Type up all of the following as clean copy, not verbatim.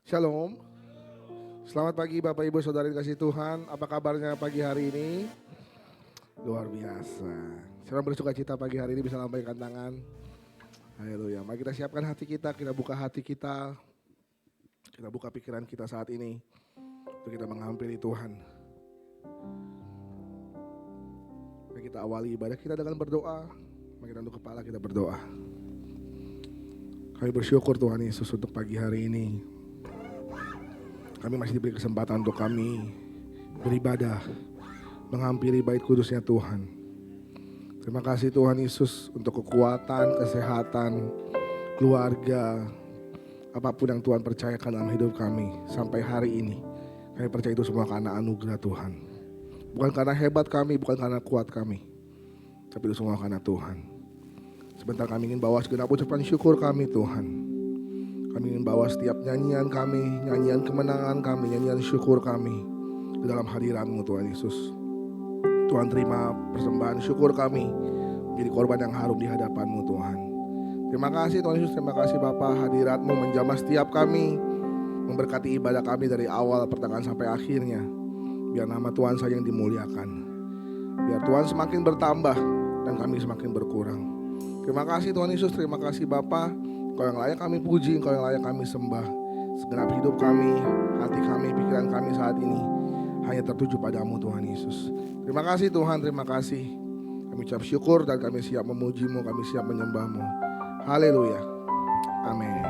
Shalom. Selamat pagi Bapak Ibu Saudara dikasih Tuhan. Apa kabarnya pagi hari ini? Luar biasa. Saya bersuka cita pagi hari ini bisa lambaikan tangan. Haleluya. Mari kita siapkan hati kita buka hati kita. Kita buka pikiran kita saat ini untuk kita menghampiri Tuhan. Mari kita awali ibadah kita dengan berdoa. Mari kita tunduk kepala, kita berdoa. Kami bersyukur Tuhan Yesus untuk pagi hari ini. Kami masih diberi kesempatan untuk kami beribadah, menghampiri bait kudusnya Tuhan. Terima kasih Tuhan Yesus untuk kekuatan, kesehatan, keluarga, apapun yang Tuhan percayakan dalam hidup kami sampai hari ini. Kami percaya itu semua karena anugerah Tuhan. Bukan karena hebat kami, bukan karena kuat kami, tapi itu semua karena Tuhan. Sebentar kami ingin bawa segenap ucapan syukur kami Tuhan. Kami ingin bawa setiap nyanyian kami, nyanyian kemenangan kami, nyanyian syukur kami di dalam hadirat-Mu Tuhan Yesus. Tuhan terima persembahan syukur kami menjadi korban yang harum di hadapan-Mu Tuhan. Terima kasih Tuhan Yesus, terima kasih Bapa, hadirat-Mu menjamah setiap kami, memberkati ibadah kami dari awal pertengahan sampai akhirnya. Biar nama Tuhan saja yang dimuliakan. Biar Tuhan semakin bertambah dan kami semakin berkurang. Terima kasih Tuhan Yesus, terima kasih Bapa. Engkau yang layak kami puji, Engkau yang layak kami sembah. Segenap hidup kami, hati kami, pikiran kami saat ini hanya tertuju padamu Tuhan Yesus. Terima kasih Tuhan, terima kasih. Kami ucap syukur dan kami siap memuji-Mu, kami siap menyembah-Mu. Haleluya. Amin.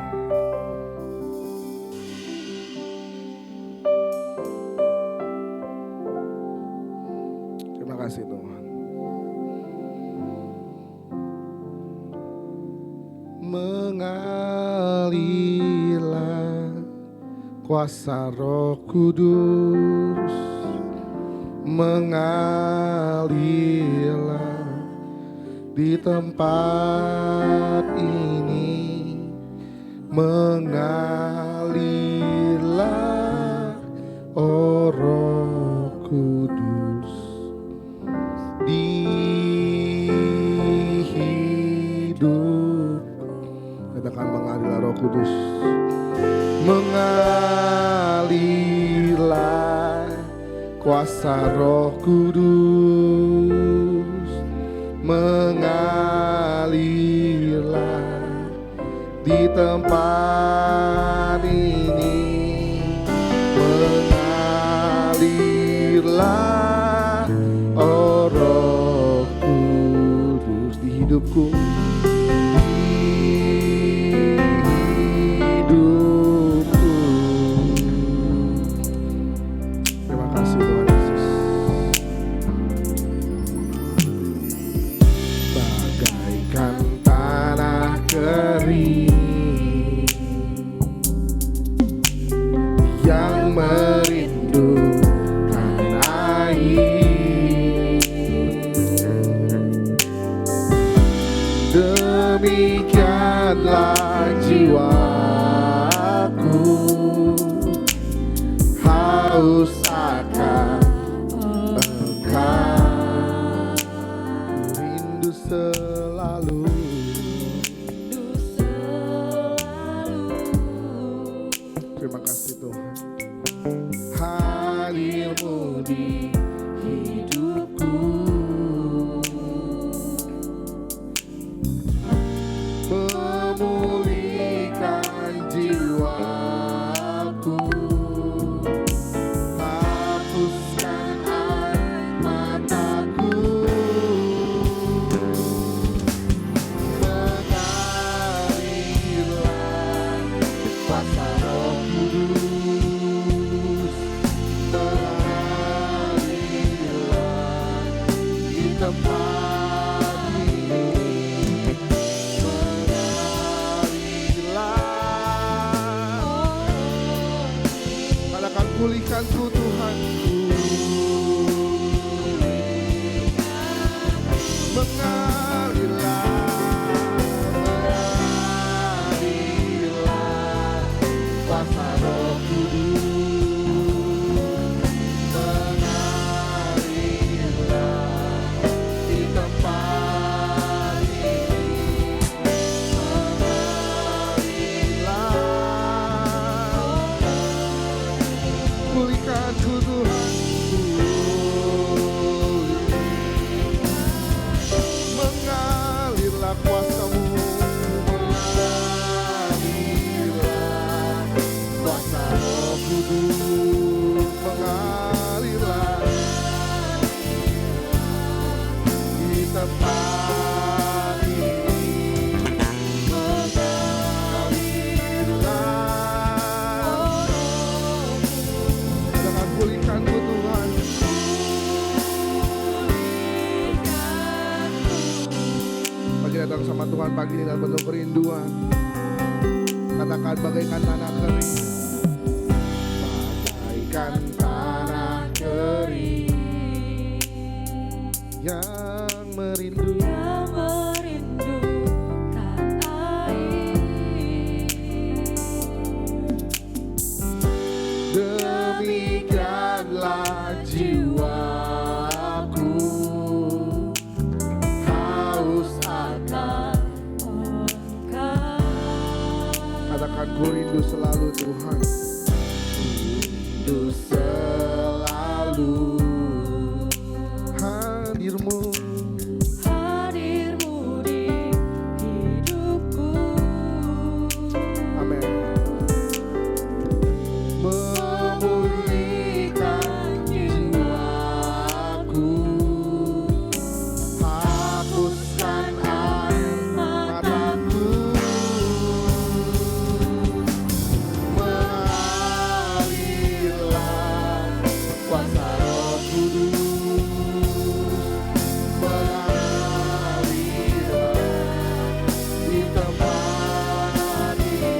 Terima kasih Tuhan. Mengalirlah kuasa Roh Kudus, mengalirlah di tempat ini, mengalirlah oh Roh Kudus di hidup. Katakan mengalirlah Roh Kudus, mengalirlah kuasa Roh Kudus, mengalirlah di tempat ini, mengalirlah oh Roh Kudus di hidupku. Demikianlah jiwaku haus akan Engkau, rindu selalu. Terima kasih Tuhan, hadir-Mu di hidupku. Memulihkan jiwaku, hapuskan air mataku, mengalirlah kuasa Roh Kudus, mengalirlah di tempat. Pulihkanku Tuhanku, mengalirlah, mengalirlah kuasa Roh Kudus, mengalirlah di tempat ini, mengalirlah pagi ini dalam penuh kerinduan. Katakan bagaikan tanah kering. Bagaikan tanah kering yang merindukan air. Demikianlah jiwaku haus akan Engkau. Katakan ku rindu selalu Tuhan. Rindu selalu hadirmu di hidupku. Amin. Memulihkan jiwaku, hapuskan air mataku, mengalirlah kuasa Roh Kudus, mengalirlah di tempat ini,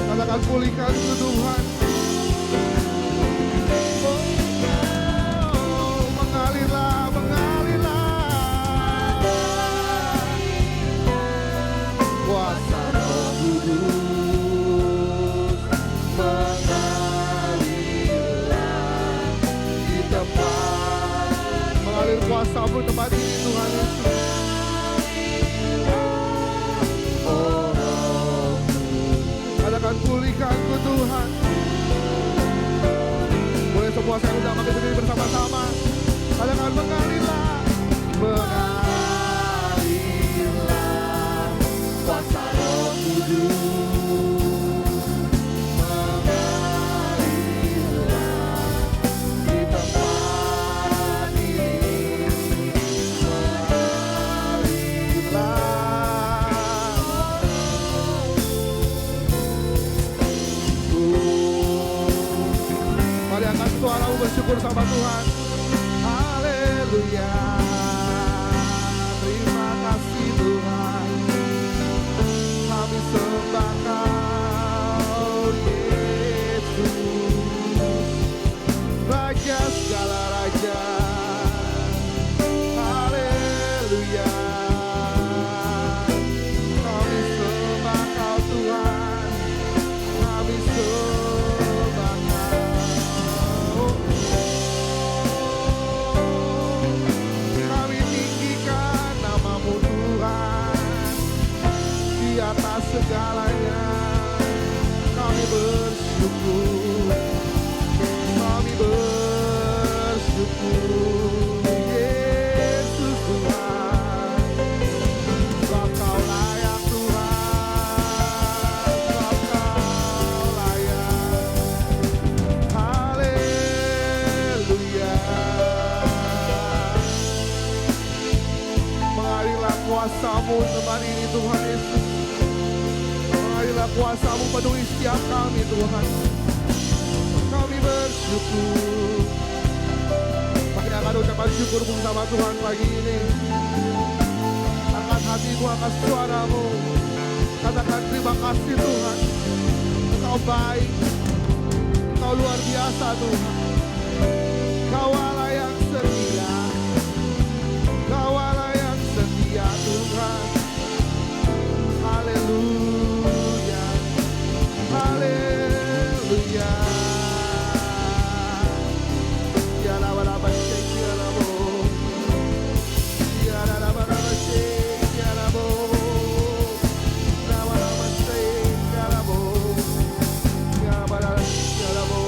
katakan pulihkan itu Tuhan. Oh, mengalirlah, mengalirlah kuasa Roh Kudus, mengalirlah di tempat, mengalir kuasa-Mu di tempat ini Tuhan Yesus. Oh, katakan pulihkanku Tuhan. Boleh semua saya undang makin sendiri bersama-sama. Katakan mengalirlah, mengalirlah kuasa Roh Kudus, mengalirlah di tempat ini, mari angkat suaramu bersyukur sama Tuhan. Haleluya. Terima kasih Tuhan. Kami sembah Kau Yesus, Raja segala raja. Haleluya. Kami sembah Kau Tuhan. Kami sembah Kau. Kami tinggikan nama-Mu Tuhan di atas segalanya. Kami bersyukur, kami bersyukur. Yesus Tuhan, sebab Kau layak Tuhan, sebab Kau layak. Haleluya. Mengalirlah kuasa-Mu tempat ini Tuhan Yesus. Mengalirlah kuasa-Mu penuhi setiap kami Tuhan. Kami bersyukur. Mari akan ucapan syukur bersama Tuhan pagi ini. Angkat hatimu, angkat suaramu. Katakan terima kasih Tuhan. Engkau baik, Engkau luar biasa Tuhan. Kau Allah yang setia, Kau Allah yang setia Tuhan. Haleluya, haleluya. Ya laba-laba shake, ya labo. Ya laba-laba shake, ya labo. Laba-laba shake, ya labo. Ya laba-laba, ya labo.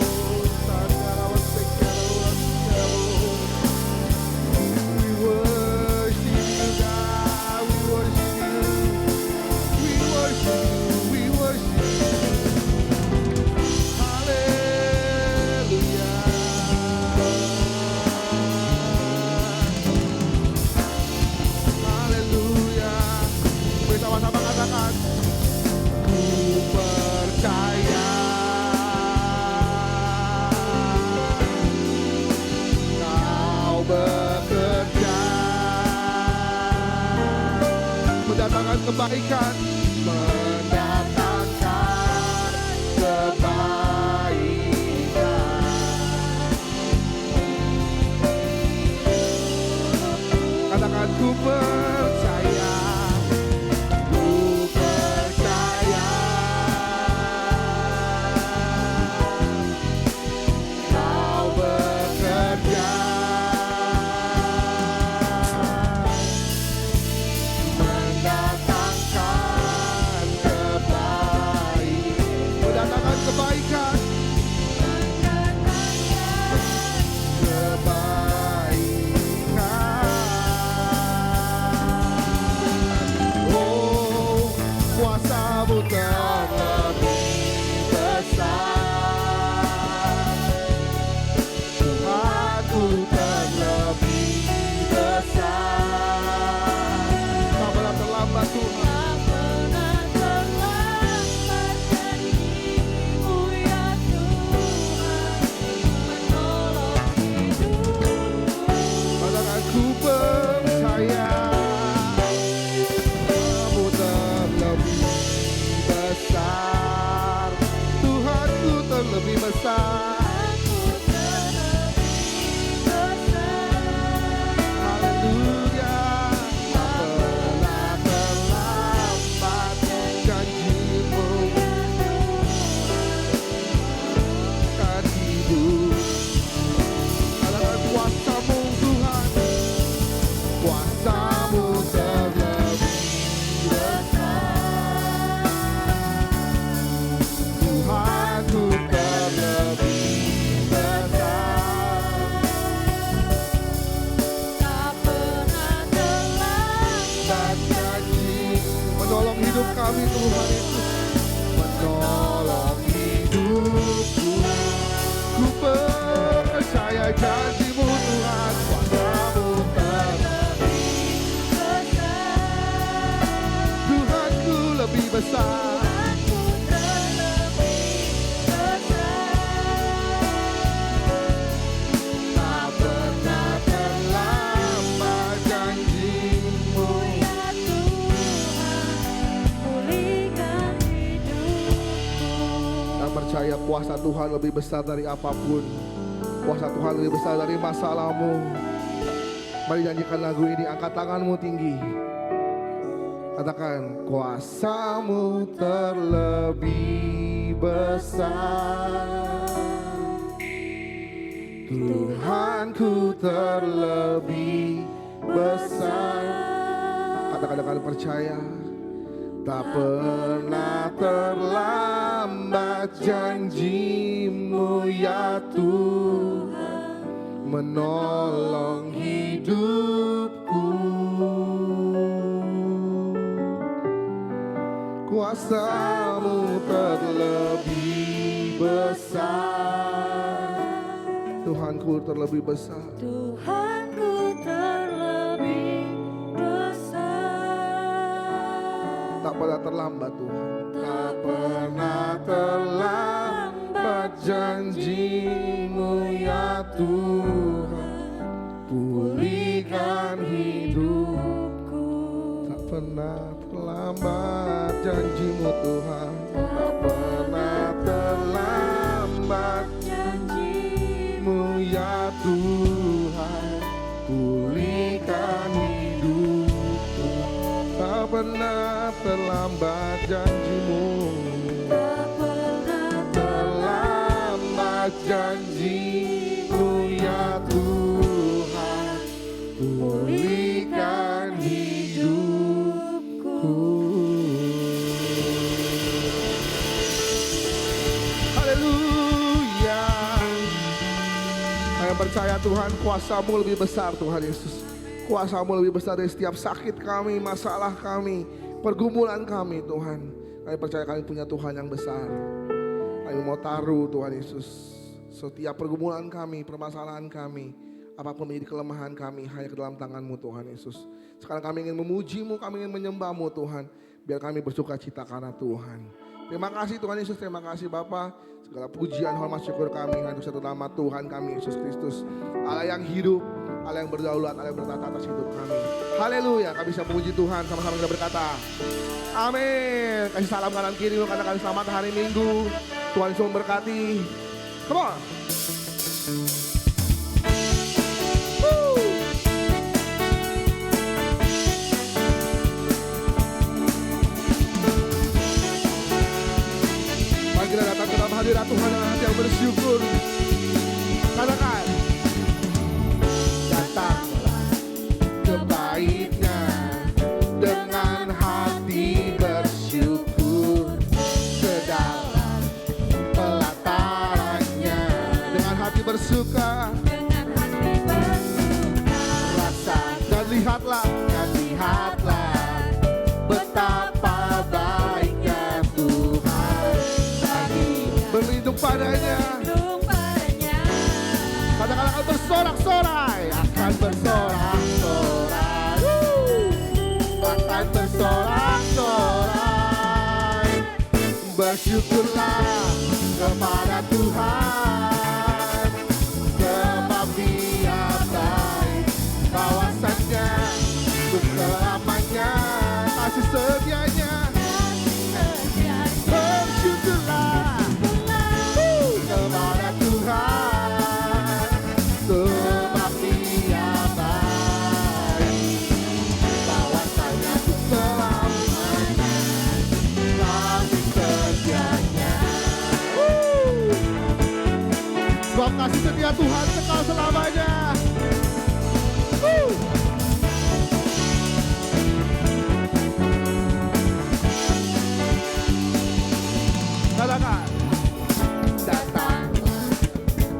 mendatangkan kebaikan, mendatangkan kebaikan. Katakan ku percaya, ku percaya. Kau bekerja mendatangkan kebaikan, mendatangkan kebaikan, oh, kuasa-Mu terlebih besar, Tuhanku terlebih besar. Tak pernah terlambat Tuhan. Katakan ku percaya, Kamu terlebih besar, Tuhanku terlebih besar. Haleluya. Tak pernah terlambat janji-Mu kan hidup. Katakan kuasa-Mu Tuhan, kuasa-Mu terlebih besar, Tuhanku terlebih besar. Tak pernah terlambat janji menolong hidup kami Tuhan Yesus, menolong hidupku. Ku percaya janji-Mu Tuhan, kuasa-Mu terlebih besar, Tuhanku lebih besar. Tak pernah terlambat janji-Mu, ya Tuhan, pulihkan hidupku. Kita percaya kuasa Tuhan lebih besar dari apapun. Kuasa Tuhan lebih besar dari masalahmu. Mari nyanyikan lagu ini, angkat tanganmu tinggi. Katakan, kuasa-Mu terlebih besar, Tuhanku terlebih besar. Katakan dengan percaya, tak pernah terlambat janji-Mu ya Tuhan, menolong hidupku. Kuasa-Mu terlebih besar, Tuhanku terlebih besar. Tuhanku terlebih besar. Tak pernah terlambat Tuhan, tak pernah terlambat janji-Mu ya Tuhan, pulihkan hidupku. Tak pernah terlambat janji-Mu Tuhan, tak pernah terlambat janji-Mu ya Tuhan, pulihkan hidupku. Tak pernah terlambat janji-Mu, Tak pernah terlambat janji-Mu ya Tuhan, pulihkan hidupku. Haleluya. Saya percaya Tuhan, kuasa-Mu lebih besar Tuhan Yesus. Kuasa-Mu lebih besar dari setiap sakit kami, masalah kami, pergumulan kami Tuhan. Kami percaya kami punya Tuhan yang besar. Kami mau taruh Tuhan Yesus setiap pergumulan kami, permasalahan kami, apapun menjadi kelemahan kami, hanya ke dalam tangan-Mu Tuhan Yesus. Sekarang kami ingin memuji-Mu, kami ingin menyembah-Mu Tuhan. Biar kami bersuka cita karena Tuhan. Terima kasih Tuhan Yesus, terima kasih Bapa. Segala pujian, hormat, syukur kami hanya satu nama Tuhan kami Yesus Kristus, Allah yang hidup, Allah yang berdaulat, Allah yang bertata atas hidup kami. Haleluya, kami bisa memuji Tuhan, sama-sama kita berkata amin. Kasih salam kanan kiri lu, katakan selamat hari Minggu. Tuhan Yesus memberkati. Come on. Mari kita datang ke dalam hadirat Tuhan dengan hati yang bersyukur. Katakan, datanglah ke bait-Nya dengan hati bersyukur, ke dalam pelataran-Nya dengan hati bersuka, dengan hati bersuka, rasa dan lihatlah betapa baiknya Tuhan, berlindung padanya. Katakan akan bersorak-sorai, akan bersorak-sorai, akan bersorak-sorai. Bersyukurlah kepada Tuhan, sebab Dia baik, kawasannya untuk selamanya, kasih setianya. Bersyukurlah kepada Tuhan, sebab Dia baik, kawasannya untuk selamanya, kasih setianya. Sebab kasih setia Tuhan kekal selamanya. Katakan, datanglah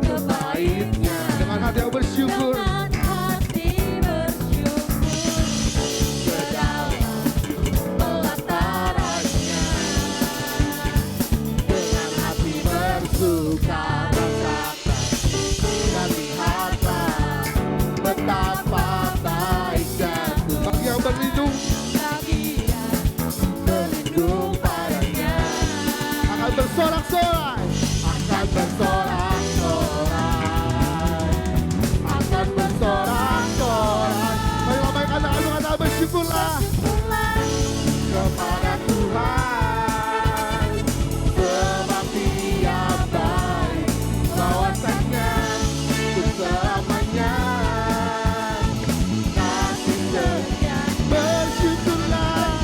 ke bait-Nya dengan hati yang bersyukur, ke dalam pelataran-Nya dengan hati bersuka, rasakan dan lihatlah betapa baiknya Tuhan. Bagi yang berlindung padanya, akan bersorak-sorai, akan bersorak-sorai, akan bersorak-sorai. Mari lambaikan tangan, kata bersyukurlah kepada Tuhan, sebab Dia baik, kawasannya untuk selamanya, kasih setia. Bersyukurlah,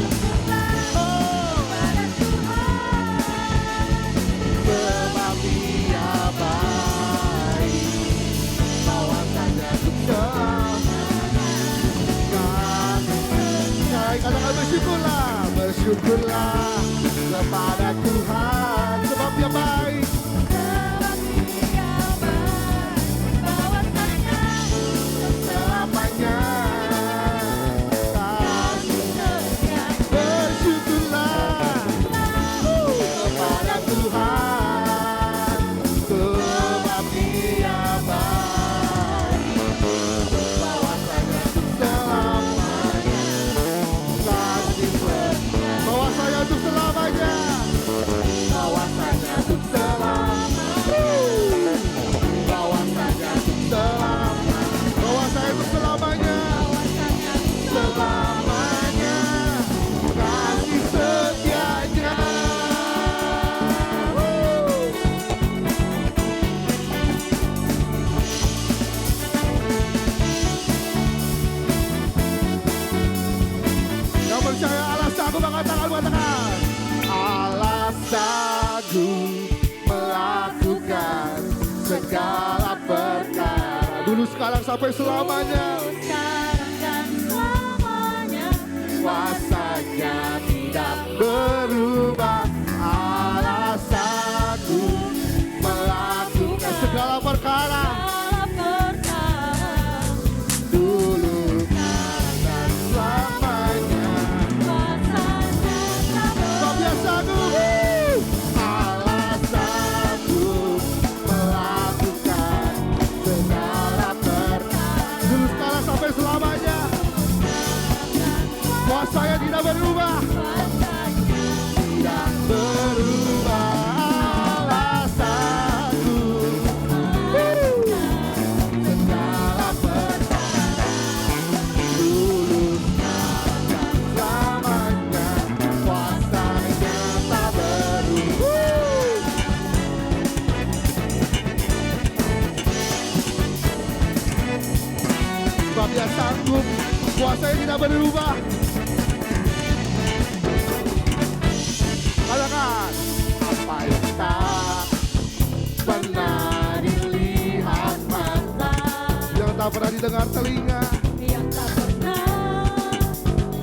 sebab Dia baik, kawasannya untuk selamanya. Katakan bersyukurlah, bersyukurlah kepada Tuhan, sebab Dia baik, selamanya, kasih setia. Bersyukurlah kepada Tuhan, sebab Dia baik, kawasannya untuk selamanya, kasih setia. Kawasannya untuk selamanya, kawasannya untuk selamanya, kawasannya untuk selamanya, kawasannya untuk selamanya, selamanya, kasih setianya. Yang percaya Allah sanggup mengatakan, Allah sanggup melakukan segala perkara. Dulu, sekarang, sampai selamanya. Kuasanya tidak berubah. Allah sanggup melakukan segala perkara. Dulu, sekarang, dan selamanya. Sebab Dia sanggup. Allah sanggup melakukan segala perkara. Dulu, sekarang, sampai selamanya. yang tidak berubah. Katakan, apa yang tak pernah dilihat mata, yang tak pernah didengar telinga, yang tak pernah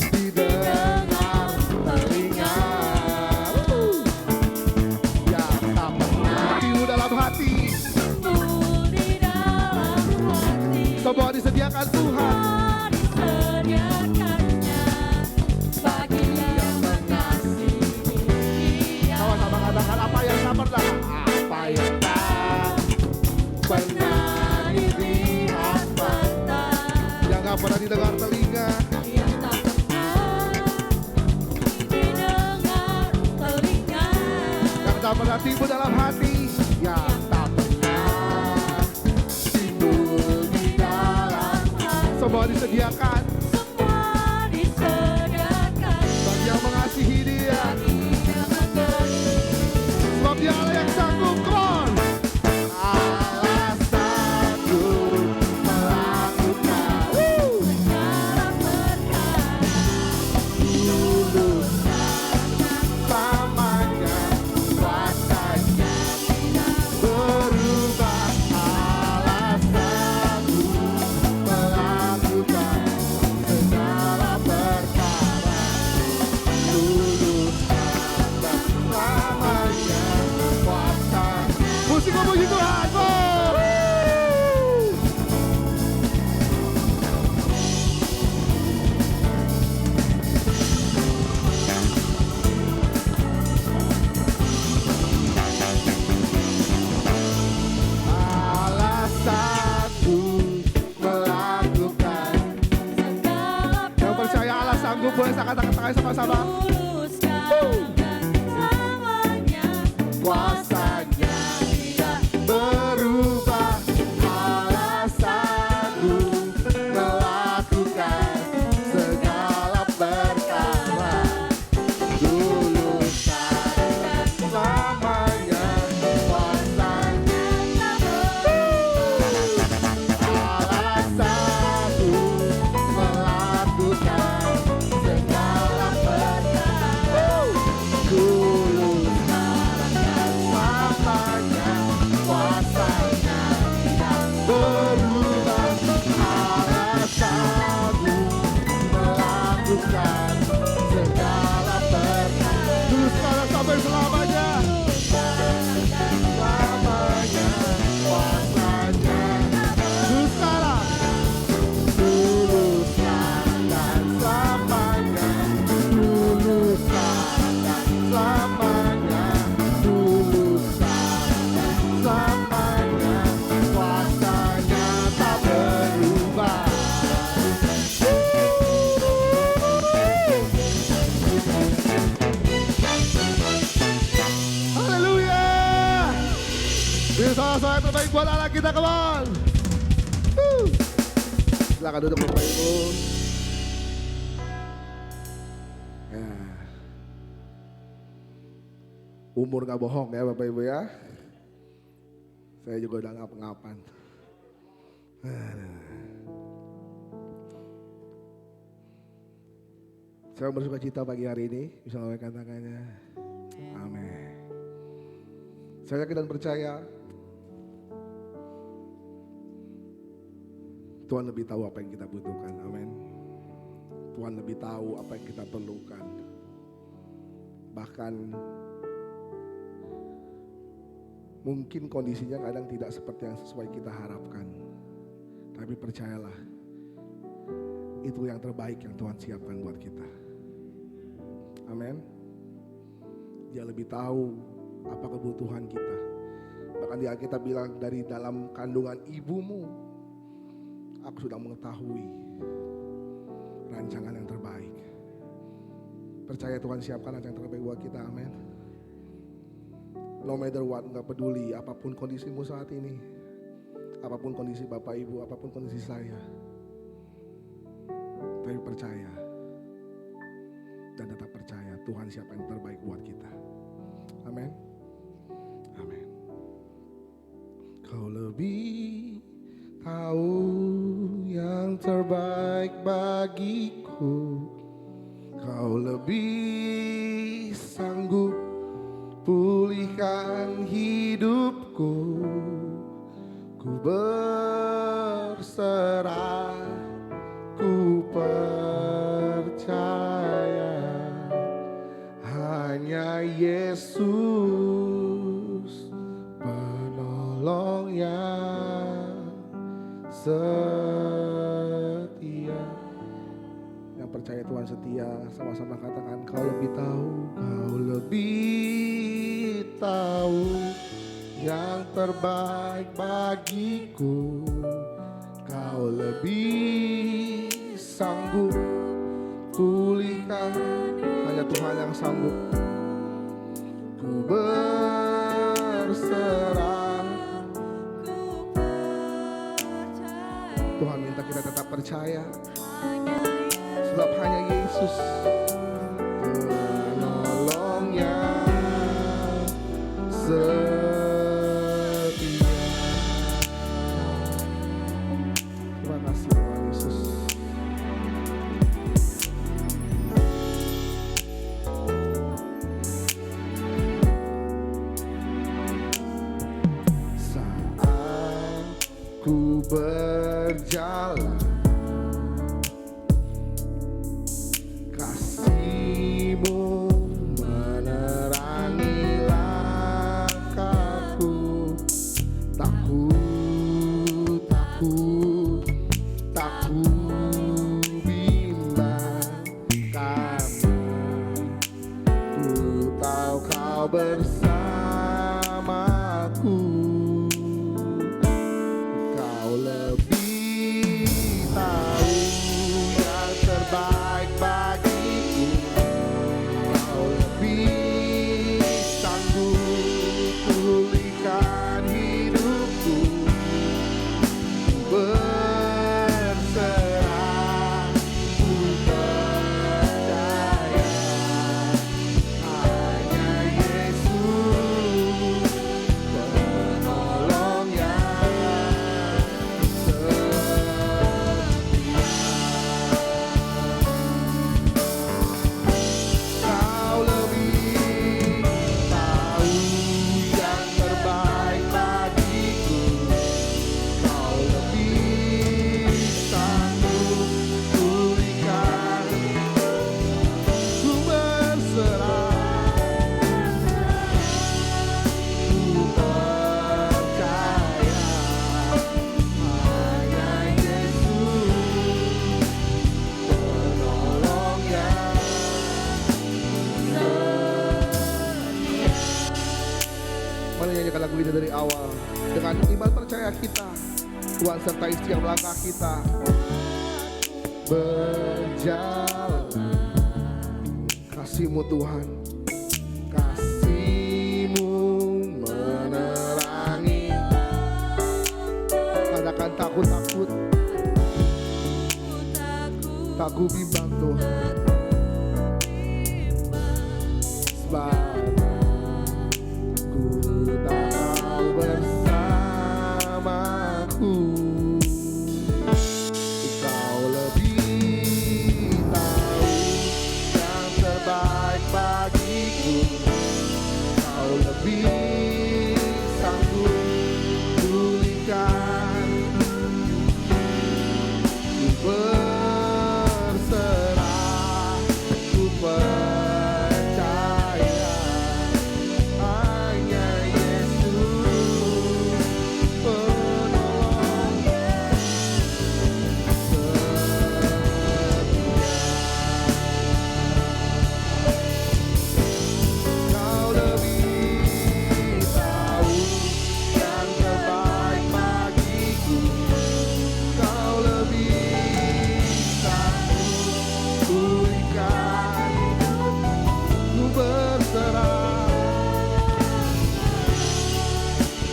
didengar telinga, yang tak pernah timbul dalam hati, timbul di dalam hati. semua disediakan Tuhan. Disediakannya bagi yang mengasihi Dia. Sama-sama katakan, apa yang tak pernah, apa yang tak pernah dilihat mata, yang tak pernah didengar telinga, Yang tak pernah didengar telinga, yang tak pernah timbul dalam hati, yang tak pernah timbul di dalam hati. Semua disediakan semua disediakan bagi yang mengasihi Dia. bagi yang mengasihi. Sebab Dia Allah yang sanggup, come on. Allah sanggup melakukan Segala perkara tulus lamanya, kuasanya tidak berubah. Allah sanggup melakukan segala perkara tulus lamanya, kuasanya. Musik memuji Tuhan. Allah sanggup melakukan. segala Yang percaya Allah sanggup, boleh angkat tangan sama-sama. tuluskan semuanya, Kuasanya tidak berubah. Allah sanggup melakukan segala perkara tuluskan selamanya, kuasanya Allah sanggup melakukan segala perkara tuluskan selamanya, kuasanya tidak berubah. Allah sanggup melakukan segala perkara tuluskan sampai selamanya, selamanya, kuasanya tuluskan. Tuluskan dan selamanya, tuluskan dan selamanya, tuluskan dan selamanya, kuasanya tak berubah. Haleluya. Ini soal-soal yang terbaik buat anak kita, come on. Silakan duduk Bapak Ibu. Ya. Umur gak bohong ya Bapak Ibu ya. Saya juga udah ngap-ngapan. Saya bersuka cita pagi hari ini bisa mengangkat tangannya. Amin. Saya yakin dan percaya Tuhan lebih tahu apa yang kita butuhkan. Amin. Tuhan lebih tahu apa yang kita perlukan. Bahkan mungkin kondisinya kadang tidak seperti yang sesuai kita harapkan. Tapi percayalah, itu yang terbaik yang Tuhan siapkan buat kita. Amin. Dia lebih tahu apa kebutuhan kita. Bahkan di Alkitab bilang, dari dalam kandungan ibumu aku sudah mengetahui rancangan yang terbaik. Percaya Tuhan siapkan rancangan terbaik buat kita, amin. No matter what, gak peduli apapun kondisimu saat ini, apapun kondisi Bapak Ibu, apapun kondisi saya, tapi percaya dan tetap percaya Tuhan siapa yang terbaik buat kita. Amin. Amin. Kau lebih tahu yang terbaik bagi bagiku. Kau lebih sanggup pulihkan hidupku. Ku berserah, ku percaya hanya Yesus penolong yang setia. Yang percaya Tuhan setia, sama-sama katakan, kau lebih tahu, kau lebih tahu yang terbaik bagiku. Kau lebih sanggup pulihkan, hanya Tuhan yang sanggup. Ku berserah. Tuhan minta kita tetap percaya, sebab hanya Yesus penolong yang setia. Terima kasih Tuhan Yesus. Saat ku berjalan, kasih-Mu menerangi langkahku. Tak ku bimbang, karena ku tahu Kau bersamaku. Kau lebih tahu yang terbaik bagiku. Kau lebih sanggup pulihkan hidupku. Berserah, ku percaya hanya Yesus penolong yang setia. Kau lebih tahu yang terbaik bagiku. Kau lebih sanggup pulihkan. Ku berserah, ku percaya hanya Yesus penolong yang setia. Mari nyanyikan lagu ini dari awal. Dengan iman percaya kita, Tuhan sertai setiap langkah kita. Berjalan, kasih-Mu Tuhan, kasih-Mu menerangi. Katakan takut, tak ku bimbang Tuhan. Sebab ku tahu bersamaku. Kau lebih tahu yang terbaik bagiku. Kau lebih sanggup pulihkan. Ku berserah, ku percaya hanya Yesus penolong setia. Kau lebih tahu yang terbaik bagiku. Kau lebih sanggup pulihkan. Ku berserah,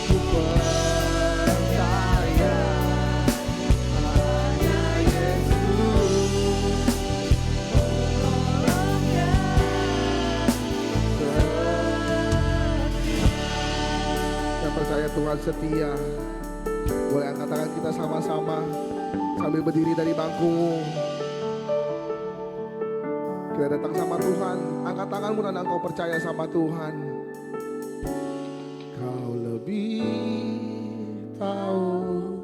ku percaya hanya Yesus penolong yang setia. Yang percaya Tuhan setia, boleh angkat tangan kita sama-sama sambil berdiri dari bangku. sudah datang sama Tuhan, angkat tanganmu dan engkau percaya sama Tuhan. Kau lebih tahu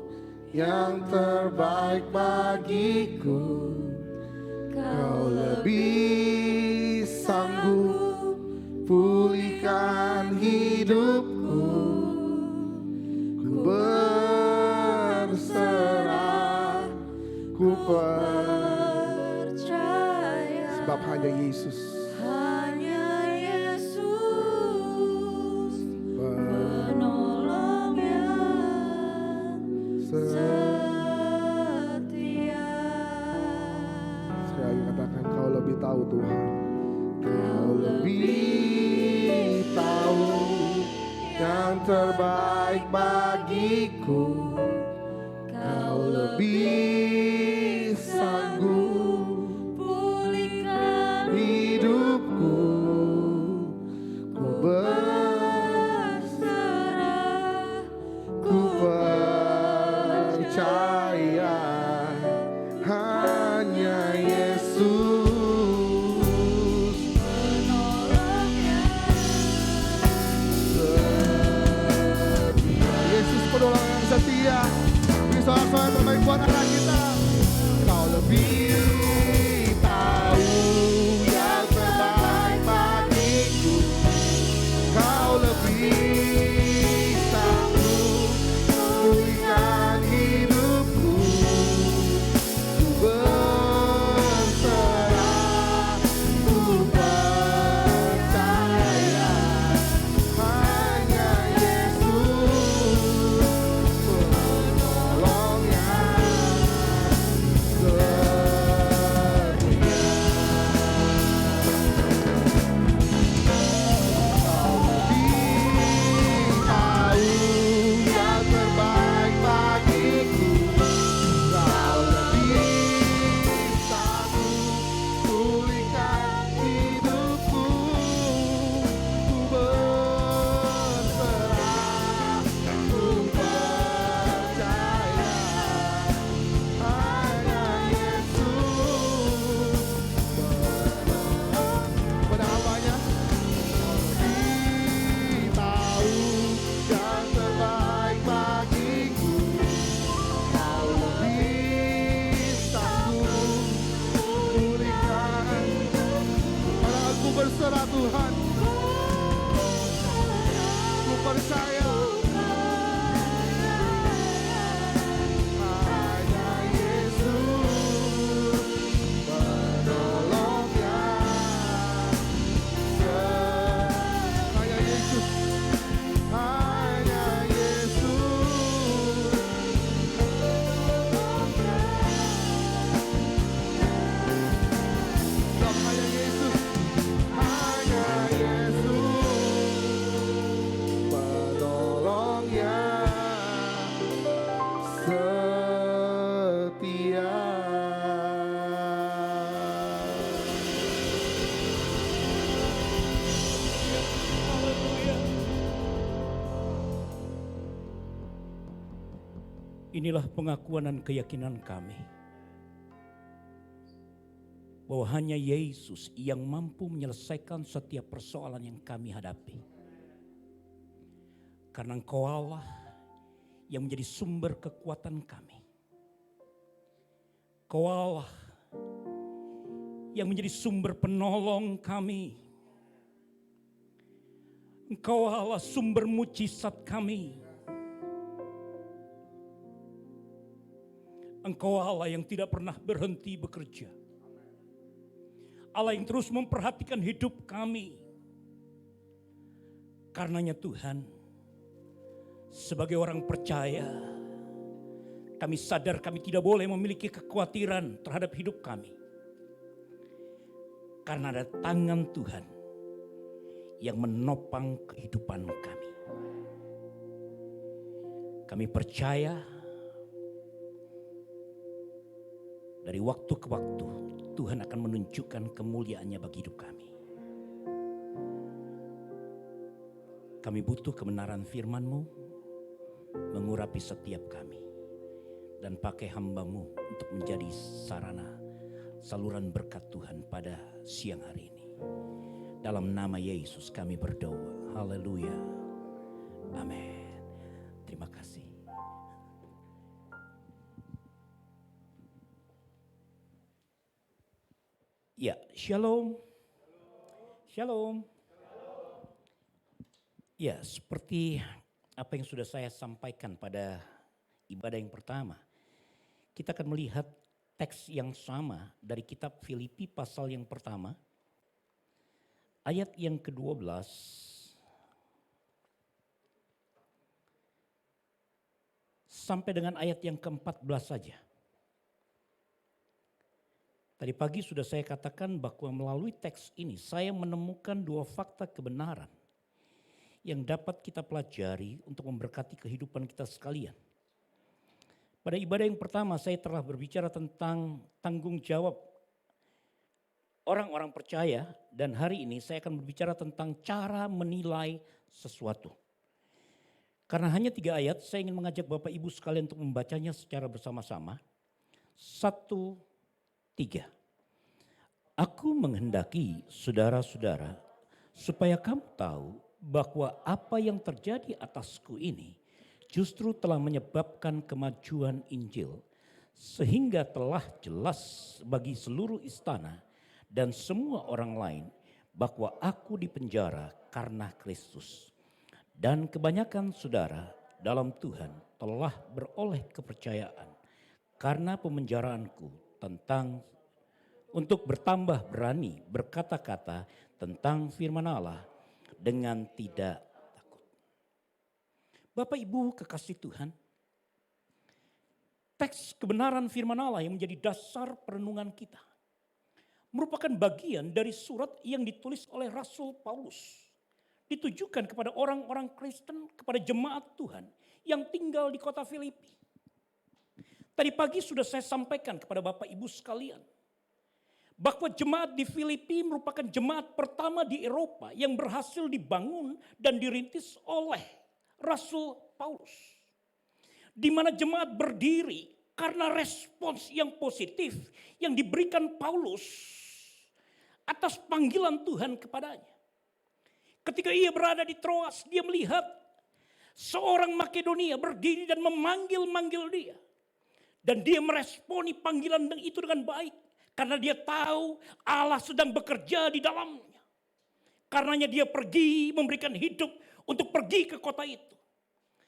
yang terbaik bagiku. Kau lebih sanggup pulihkan hidupku. Ku berserah, ku percaya. sebab hanya Yesus Hanya Yesus penolong yang setia. Sekali lagi katakan, kau lebih tahu Tuhan. Kau lebih tahu yang terbaik bagiku. Kau lebih sanggup Pulihkan hidupku. Ku berserah, ku percaya hanya Yesus penolong yang Yesus penolong yang setia. Bisa yang terbaik buat anak kita. Kau lebih tahu yang terbaik bagiku. Kau lebih sanggup pulihkan hidupku. Ku berserah, ku percaya hanya Yesus penolong yang setia. Kau lebih tahu yang terbaik bagiku. Kau lebih sanggup pulihkan hidupku. Ku berserah, ku percaya hanya Yesus penolong. Pada hambanya lebih tahu yang terbaik bagiku. Kau lebih sanggup pulihkan. Pada aku berserah Tuhan, ku percaya hanya Yesus penolong yang hanya Yesus, hanya Yesus. Sebab hanya Yesus, hanya Yesus penolong yang setia. Inilah pengakuan dan keyakinan kami bahwa hanya Yesus yang mampu menyelesaikan setiap persoalan yang kami hadapi. Karena Engkau Allah yang menjadi sumber kekuatan kami. Engkau Allah yang menjadi sumber penolong kami. Engkau Allah sumber mujizat kami. Engkau Allah yang tidak pernah berhenti bekerja. Allah yang terus memperhatikan hidup kami. Karenanya Tuhan, sebagai orang percaya, kami sadar kami tidak boleh memiliki kekhawatiran terhadap hidup kami. Karena ada tangan Tuhan yang menopang kehidupan kami. Kami percaya dari waktu ke waktu Tuhan akan menunjukkan kemuliaannya bagi hidup kami. Kami butuh kebenaran firman-Mu mengurapi setiap kami. Dan pakai hamba-Mu untuk menjadi sarana saluran berkat Tuhan pada siang hari ini. Dalam nama Yesus kami berdoa. Haleluya. Amin. Terima kasih. Ya, shalom. Shalom. Ya, seperti apa yang sudah saya sampaikan pada ibadah yang pertama, kita akan melihat teks yang sama dari kitab Filipi pasal yang pertama, ayat yang ke-12 sampai dengan ayat yang ke-14 saja. Tadi pagi sudah saya katakan bahwa melalui teks ini saya menemukan dua fakta kebenaran yang dapat kita pelajari untuk memberkati kehidupan kita sekalian. Pada ibadah yang pertama saya telah berbicara tentang tanggung jawab orang-orang percaya, dan hari ini saya akan berbicara tentang cara menilai sesuatu. Karena hanya 3 ayat, saya ingin mengajak Bapak Ibu sekalian untuk membacanya secara bersama-sama. 1, 3. Aku menghendaki saudara-saudara supaya kamu tahu bahwa apa yang terjadi atasku ini justru telah menyebabkan kemajuan Injil, sehingga telah jelas bagi seluruh istana dan semua orang lain bahwa aku dipenjara karena Kristus. Dan kebanyakan saudara dalam Tuhan telah beroleh kepercayaan karena pemenjaraanku untuk bertambah berani berkata-kata tentang firman Allah dengan tidak takut. Bapak Ibu kekasih Tuhan, teks kebenaran firman Allah yang menjadi dasar perenungan kita merupakan bagian dari surat yang ditulis oleh Rasul Paulus. Ditujukan kepada orang-orang Kristen, kepada jemaat Tuhan yang tinggal di kota Filipi. Tadi pagi sudah saya sampaikan kepada Bapak Ibu sekalian, bahwa jemaat di Filipi merupakan jemaat pertama di Eropa yang berhasil dibangun dan dirintis oleh Rasul Paulus. Di mana jemaat berdiri karena respons yang positif yang diberikan Paulus atas panggilan Tuhan kepadanya. Ketika ia berada di Troas, dia melihat seorang Makedonia berdiri dan memanggil-manggil dia. Dan dia meresponi panggilan itu dengan baik. Karena dia tahu Allah sedang bekerja di dalamnya. Karenanya dia pergi memberikan hidup untuk pergi ke kota itu.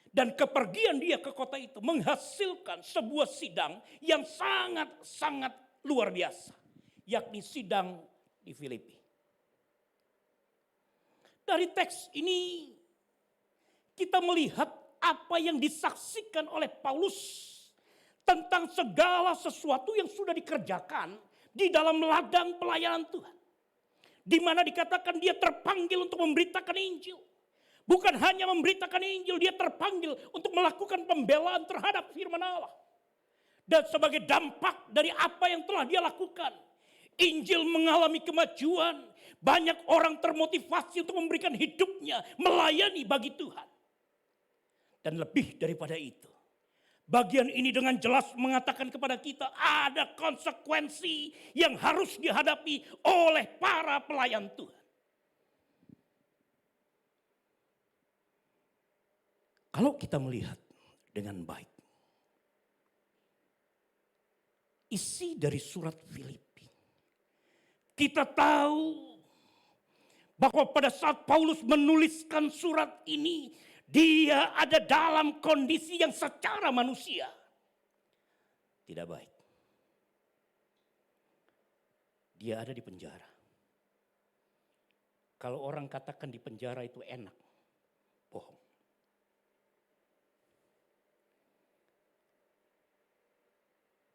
Dan kepergian dia ke kota itu menghasilkan sebuah sidang yang sangat-sangat luar biasa. Yakni sidang di Filipi. Dari teks ini kita melihat apa yang disaksikan oleh Paulus tentang segala sesuatu yang sudah dikerjakan di dalam ladang pelayanan Tuhan. Di mana dikatakan dia terpanggil untuk memberitakan Injil. Bukan hanya memberitakan Injil, dia terpanggil untuk melakukan pembelaan terhadap firman Allah. Dan sebagai dampak dari apa yang telah dia lakukan, Injil mengalami kemajuan. Banyak orang termotivasi untuk memberikan hidupnya, melayani bagi Tuhan. Dan lebih daripada itu, bagian ini dengan jelas mengatakan kepada kita ada konsekuensi yang harus dihadapi oleh para pelayan Tuhan. Kalau kita melihat dengan baik, isi dari surat Filipi, kita tahu bahwa pada saat Paulus menuliskan surat ini, dia ada dalam kondisi yang secara manusia tidak baik. Dia ada di penjara. Kalau orang katakan di penjara itu enak, bohong.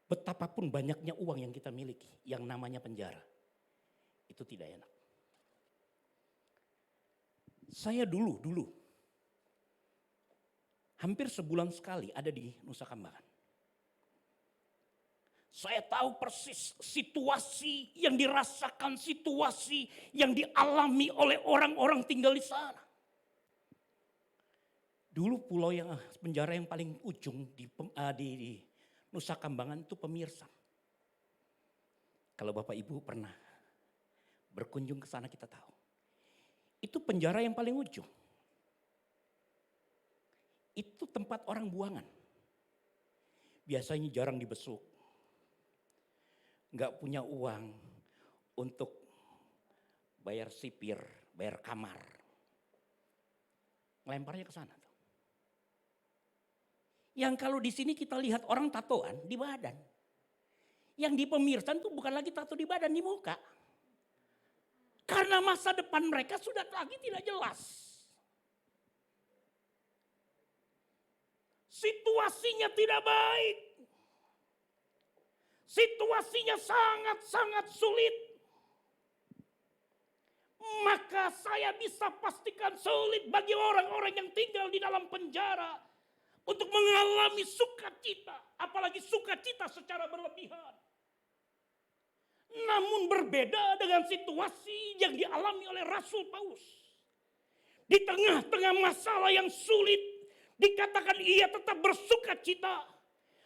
Betapapun banyaknya uang yang kita miliki, yang namanya penjara, itu tidak enak. Saya dulu hampir sebulan sekali ada di Nusa Kambangan. Saya tahu persis situasi yang dirasakan, situasi yang dialami oleh orang-orang tinggal di sana. Dulu pulau yang penjara yang paling ujung di Nusa Kambangan itu Pemirsan. Kalau Bapak Ibu pernah berkunjung ke sana kita tahu. Itu penjara yang paling ujung. Itu tempat orang buangan. Biasanya jarang dibesuk. Nggak punya uang untuk bayar sipir, bayar kamar. Ngelemparnya ke sana tuh. Yang kalau di sini kita lihat orang tatoan di badan. Yang di pemirsan tuh bukan lagi tato di badan, di muka. Karena masa depan mereka sudah lagi tidak jelas. Situasinya tidak baik. Situasinya sangat-sangat sulit. Maka saya bisa pastikan sulit bagi orang-orang yang tinggal di dalam penjara untuk mengalami sukacita, apalagi sukacita secara berlebihan. Namun berbeda dengan situasi yang dialami oleh Rasul Paulus. Di tengah-tengah masalah yang sulit, dikatakan ia tetap bersukacita.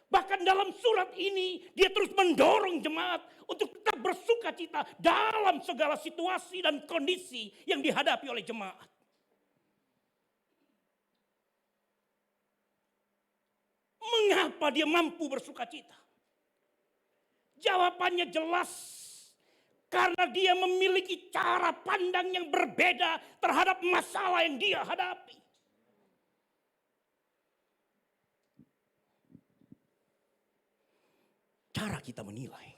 Bahkan dalam surat ini dia terus mendorong jemaat untuk tetap bersukacita dalam segala situasi dan kondisi yang dihadapi oleh jemaat. Mengapa dia mampu bersukacita? Jawabannya jelas. Karena dia memiliki cara pandang yang berbeda terhadap masalah yang dia hadapi. Cara kita menilai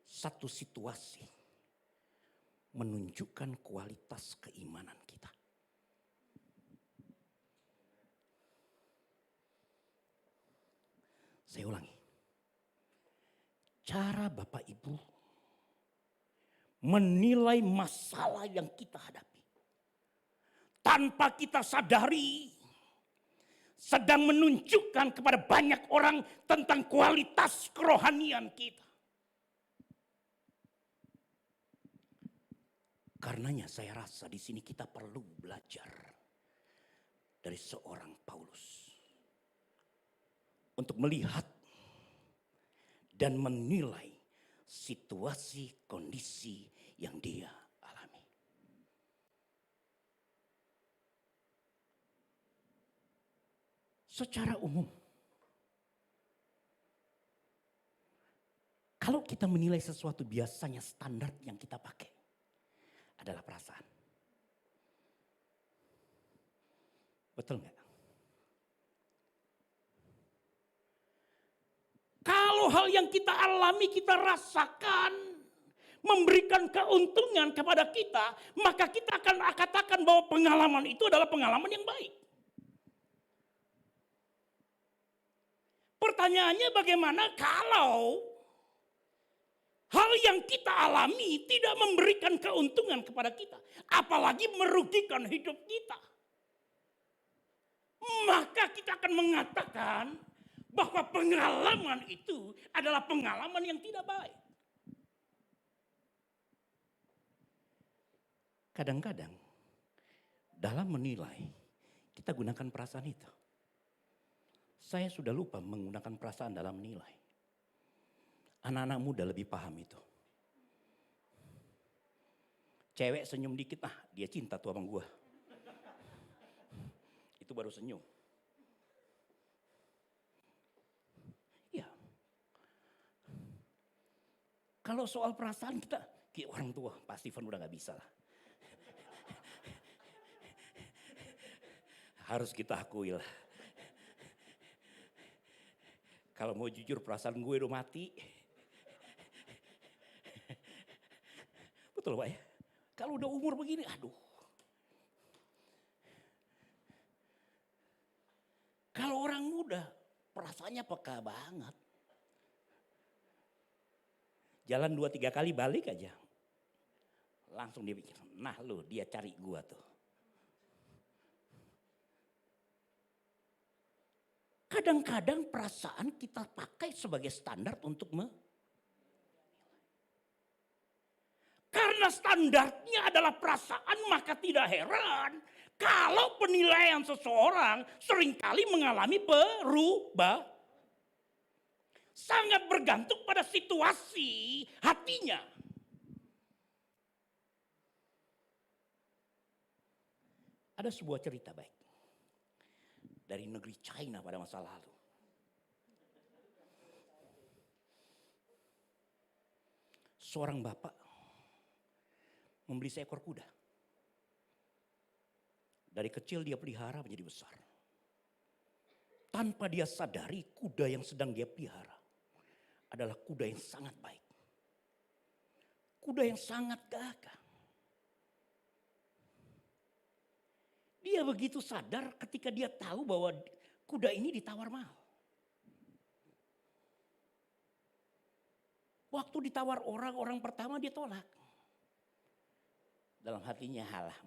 satu situasi menunjukkan kualitas keimanan kita. Saya ulangi. Cara Bapak Ibu menilai masalah yang kita hadapi tanpa kita sadari sedang menunjukkan kepada banyak orang tentang kualitas kerohanian kita. Karenanya saya rasa di sini kita perlu belajar dari seorang Paulus untuk melihat dan menilai situasi kondisi yang dia alami. Secara umum, kalau kita menilai sesuatu biasanya standar yang kita pakai adalah perasaan. Betul nggak? Kalau hal yang kita alami, kita rasakan, memberikan keuntungan kepada kita, maka kita akan katakan bahwa pengalaman itu adalah pengalaman yang baik. Pertanyaannya bagaimana kalau hal yang kita alami tidak memberikan keuntungan kepada kita, apalagi merugikan hidup kita. Maka kita akan mengatakan bahwa pengalaman itu adalah pengalaman yang tidak baik. Kadang-kadang dalam menilai kita gunakan perasaan itu. Saya sudah lupa menggunakan perasaan dalam menilai. Anak-anak muda lebih paham itu. Cewek senyum dikit, dia cinta tuh sama gua. Itu baru senyum. Ya. Kalau soal perasaan kita, kayak orang tua, Pak Steven udah gak bisa lah. Harus kita akui lah. Kalau mau jujur perasaan gue udah mati. Betul Pak ya? Kalau udah umur begini, aduh. Kalau orang muda, perasaannya peka banget. Jalan 2-3 kali balik aja. Langsung dia pikir, nah lu dia cari gua tuh. Kadang-kadang perasaan kita pakai sebagai standar untuk karena standarnya adalah perasaan, maka tidak heran kalau penilaian seseorang seringkali mengalami perubahan. sangat bergantung pada situasi hatinya. Ada sebuah cerita baik dari negeri China pada masa lalu. Seorang bapak membeli seekor kuda. Dari kecil dia pelihara menjadi besar. Tanpa dia sadari kuda yang sedang dia pelihara adalah kuda yang sangat baik. Kuda yang sangat gagah. Dia begitu sadar ketika dia tahu bahwa kuda ini ditawar mahal. Waktu ditawar orang pertama dia tolak. Dalam hatinya, halah,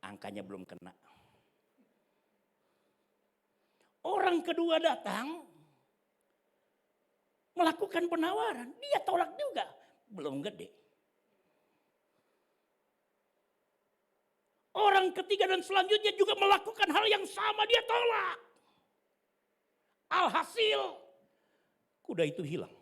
angkanya belum kena. Orang kedua datang melakukan penawaran, dia tolak juga, belum gede. Orang ketiga dan selanjutnya juga melakukan hal yang sama, dia tolak. Alhasil kuda itu hilang.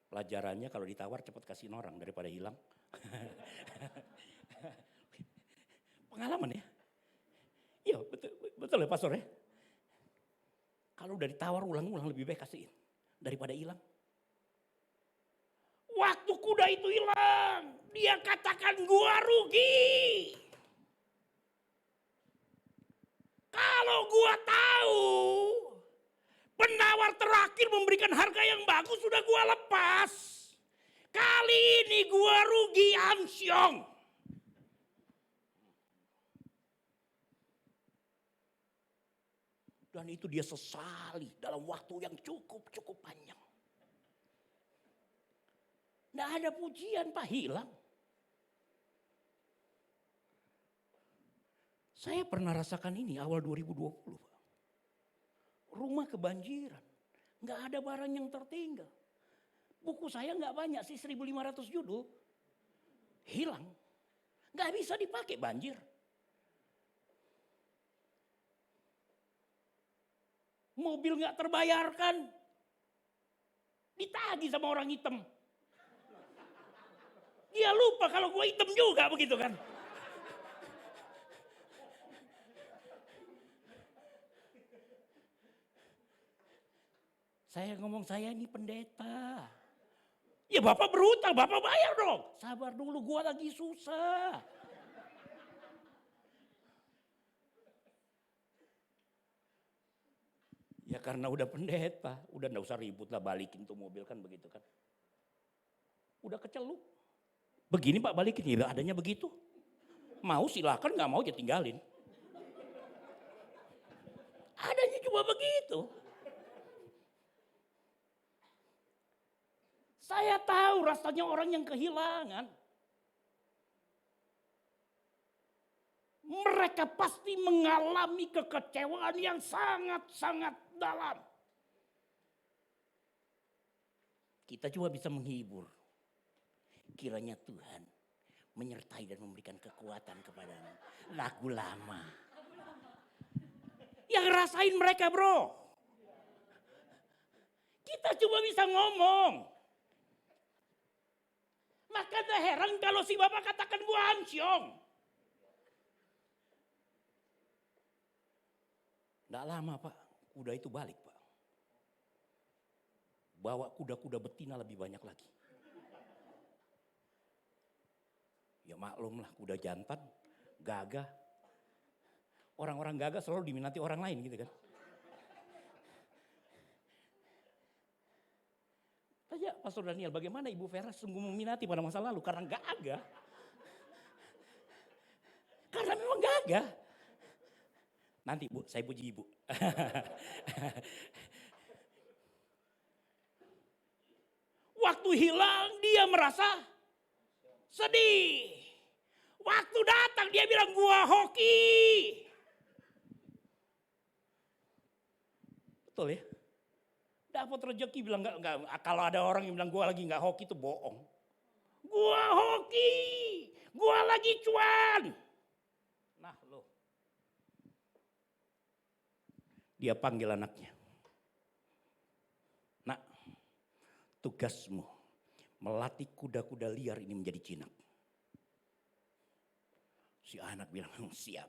Pelajarannya kalau ditawar cepat kasihin orang daripada hilang. Pengalaman ya. Iya betul ya pastor ya. Kalau udah ditawar ulang-ulang lebih baik kasihin daripada hilang. Waktu kuda itu hilang, dia katakan gua rugi. Kalau gua tahu penawar terakhir memberikan harga yang bagus sudah gua lepas. Kali ini gua rugi amsyong. Dan itu dia sesali dalam waktu yang cukup panjang. Nggak ada pujian Pak, hilang. Saya pernah rasakan ini awal 2020 Pak. Rumah kebanjiran, nggak ada barang yang tertinggal. Buku saya nggak banyak sih, 1.500 judul. Hilang, nggak bisa dipakai banjir. Mobil nggak terbayarkan, ditagih sama orang hitam. Dia lupa kalau gue hitam juga begitu kan. Saya ngomong, saya ini pendeta. Ya Bapak berhutang, Bapak bayar dong. Sabar dulu, gue lagi susah. Ya karena udah pendeta, udah gak usah ribut lah, balikin tuh mobil kan begitu kan. Udah kecelup. Begini Pak balikin, ya adanya begitu. Mau silakan, gak mau ya tinggalin. Adanya cuma begitu. Saya tahu rasanya orang yang kehilangan. Mereka pasti mengalami kekecewaan yang sangat-sangat dalam. Kita cuma bisa menghibur. Kiranya Tuhan menyertai dan memberikan kekuatan kepadamu. Lagu lama. Yang rasain mereka bro. Kita cuma bisa ngomong. Maka tak heran kalau si Bapak katakan gua amsyong. Nggak lama Pak, kuda itu balik Pak. Bawa kuda-kuda betina lebih banyak lagi. Ya maklum lah, kuda jantan, gagah. Orang-orang gagah selalu diminati orang lain gitu kan. Tanya Pastor Daniel, bagaimana Ibu Vera sungguh meminati pada masa lalu karena gagah. Karena memang gagah. Nanti Bu, saya puji Ibu. Waktu hilang dia merasa sedih. Waktu datang dia bilang gua hoki. Betul ya? Dapat rezeki bilang enggak, kalau ada orang yang bilang gua lagi enggak hoki itu bohong. Gua hoki. Gua lagi cuan. Nah loh. Dia panggil anaknya. Nak, tugasmu melatih kuda-kuda liar ini menjadi jinak. Si anak bilang, siap.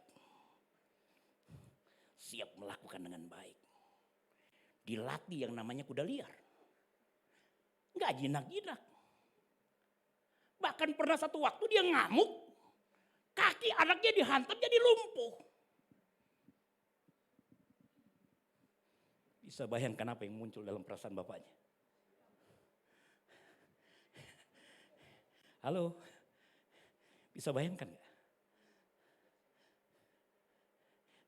Siap melakukan dengan baik. Dilatih yang namanya kuda liar. Enggak jinak-jinak. Bahkan pernah satu waktu dia ngamuk. Kaki anaknya dihantam jadi lumpuh. Bisa bayangkan apa yang muncul dalam perasaan bapaknya. Halo, bisa bayangkan gak?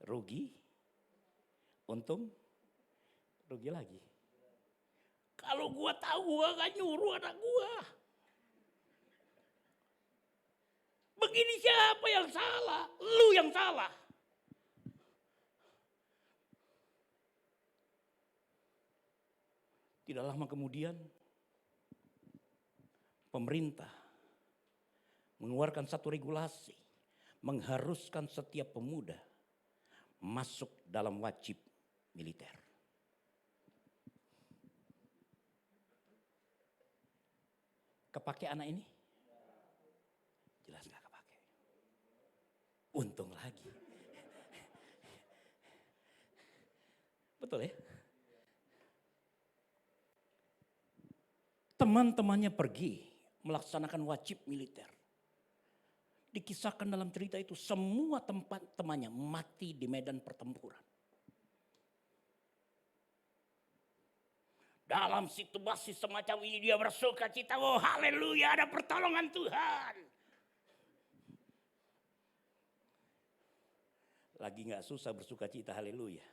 Rugi, untung, rugi lagi. Kalau gua tahu gua gak nyuruh anak gua. Begini siapa yang salah? Lu yang salah. Tidak lama kemudian pemerintah mengeluarkan satu regulasi mengharuskan setiap pemuda masuk dalam wajib militer. Kepake anak ini? Jelas gak kepake. Untung lagi. Betul ya? Teman-temannya pergi melaksanakan wajib militer. Dikisahkan dalam cerita itu semua tempat temannya mati di medan pertempuran. Dalam situasi semacam ini dia bersuka cita. Oh haleluya, ada pertolongan Tuhan. Lagi gak susah bersuka cita, haleluya.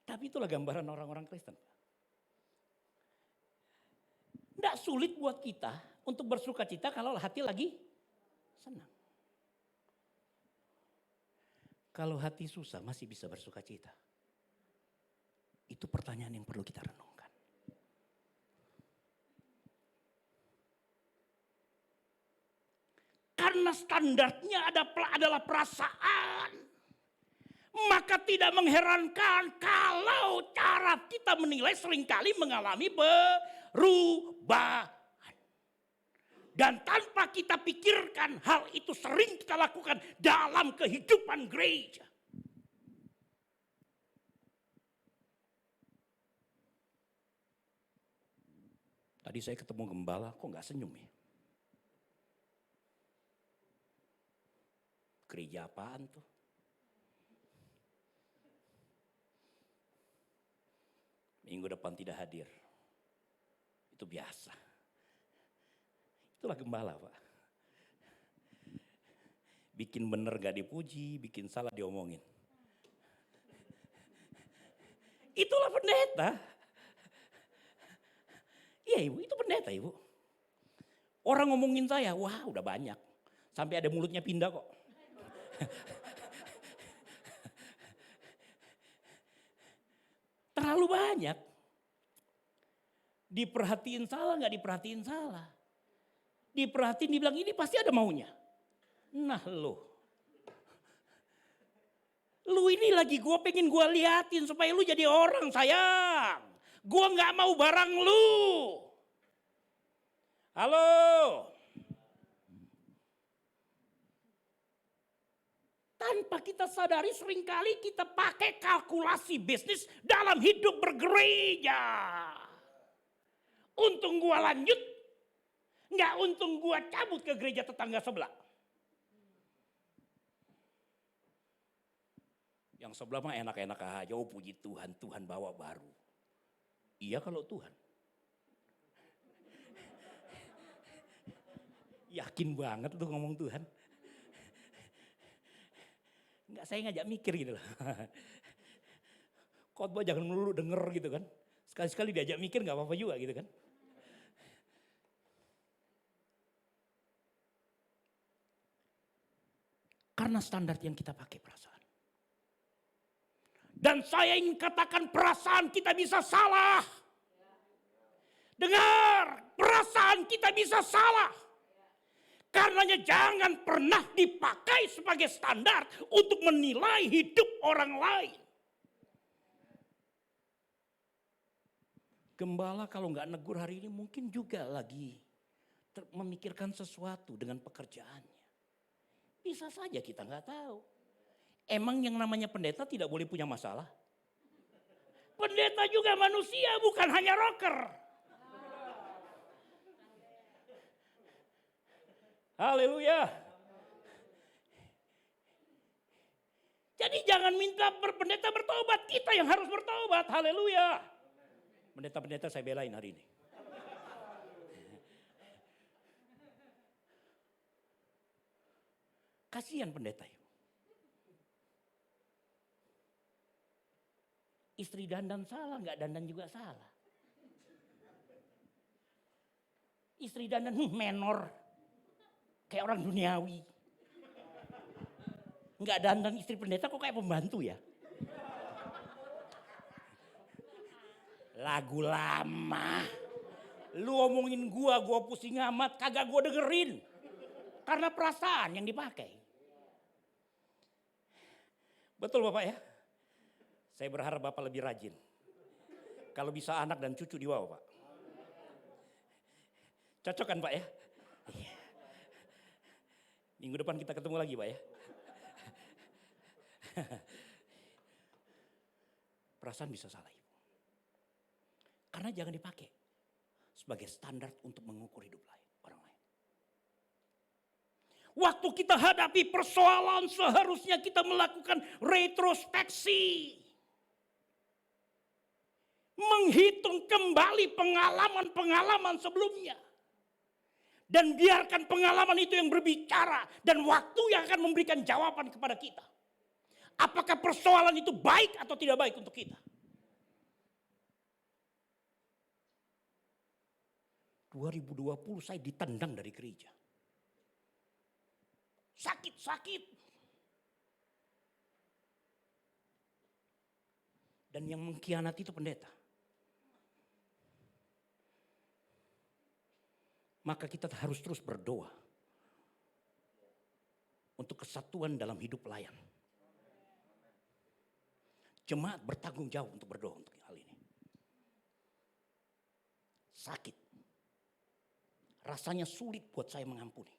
Tapi itulah gambaran orang-orang Kristen. Tidak sulit buat kita untuk bersuka cita kalau hati lagi senang. Kalau hati susah masih bisa bersuka cita. Itu pertanyaan yang perlu kita renungkan. Karena standarnya adalah perasaan. Maka tidak mengherankan kalau cara kita menilai seringkali mengalami perubahan. Dan tanpa kita pikirkan hal itu sering kita lakukan dalam kehidupan gereja. Tadi saya ketemu gembala, kok gak senyum ya? Gereja apaan tuh? Minggu depan tidak hadir. Itu biasa. Itulah gembala, Pak. Bikin bener gak dipuji, bikin salah diomongin. Itulah pendeta. Iya Ibu, itu pendeta Ibu. Orang ngomongin saya, wah udah banyak. Sampai ada mulutnya pindah kok. Terlalu banyak. Diperhatiin salah, gak diperhatiin salah. Diperhatiin, dibilang ini pasti ada maunya. Nah lu ini lagi gue pengen gue liatin supaya lu jadi orang sayang. Gue gak mau barang lu. Halo. Tanpa kita sadari seringkali kita pakai kalkulasi bisnis dalam hidup bergereja. Untung gue lanjut. Nggak untung gua cabut ke gereja tetangga sebelah. Yang sebelah mah enak-enak aja. Oh puji Tuhan, Tuhan bawa baru. Iya kalau Tuhan. Yakin banget tuh ngomong Tuhan. Enggak, saya ngajak mikir gitu loh. Khotbah jangan melulu denger gitu kan. Sekali-sekali diajak mikir gak apa-apa juga gitu kan. Karena standar yang kita pakai perasaan. Dan saya ingin katakan perasaan kita bisa salah. Dengar, perasaan kita bisa salah. Karenanya jangan pernah dipakai sebagai standar untuk menilai hidup orang lain. Gembala kalau nggak negur hari ini mungkin juga lagi memikirkan sesuatu dengan pekerjaannya. Bisa saja kita nggak tahu. Emang yang namanya pendeta tidak boleh punya masalah? Pendeta juga manusia, bukan hanya rocker. Haleluya. Jadi jangan minta pendeta bertobat, kita yang harus bertobat. Haleluya. Pendeta-pendeta saya belain hari ini. Kasihan pendeta yuk. Istri dandan salah, nggak dandan juga salah. Istri dandan menor, kayak orang duniawi. Nggak dandan istri pendeta kok kayak pembantu ya. Lagu lama. Lu omongin gua pusing amat, kagak gua dengerin. Karena perasaan yang dipakai. Betul Bapak ya? Saya berharap Bapak lebih rajin. Kalau bisa anak dan cucu dibawa Pak. Cocok kan Pak ya? Iya. Minggu depan kita ketemu lagi Pak ya. Perasaan bisa salah Ibu. Karena jangan dipakai sebagai standar untuk mengukur hidup orang lain. Waktu kita hadapi persoalan seharusnya kita melakukan retrospeksi. Menghitung kembali pengalaman-pengalaman sebelumnya. Dan biarkan pengalaman itu yang berbicara. Dan waktu yang akan memberikan jawaban kepada kita. Apakah persoalan itu baik atau tidak baik untuk kita. 2020 saya ditendang dari gereja. Sakit. Dan yang mengkhianati itu pendeta. Maka kita harus terus berdoa. Untuk kesatuan dalam hidup pelayan. Jemaat bertanggung jawab untuk berdoa untuk hal ini. Sakit. Rasanya sulit buat saya mengampuni.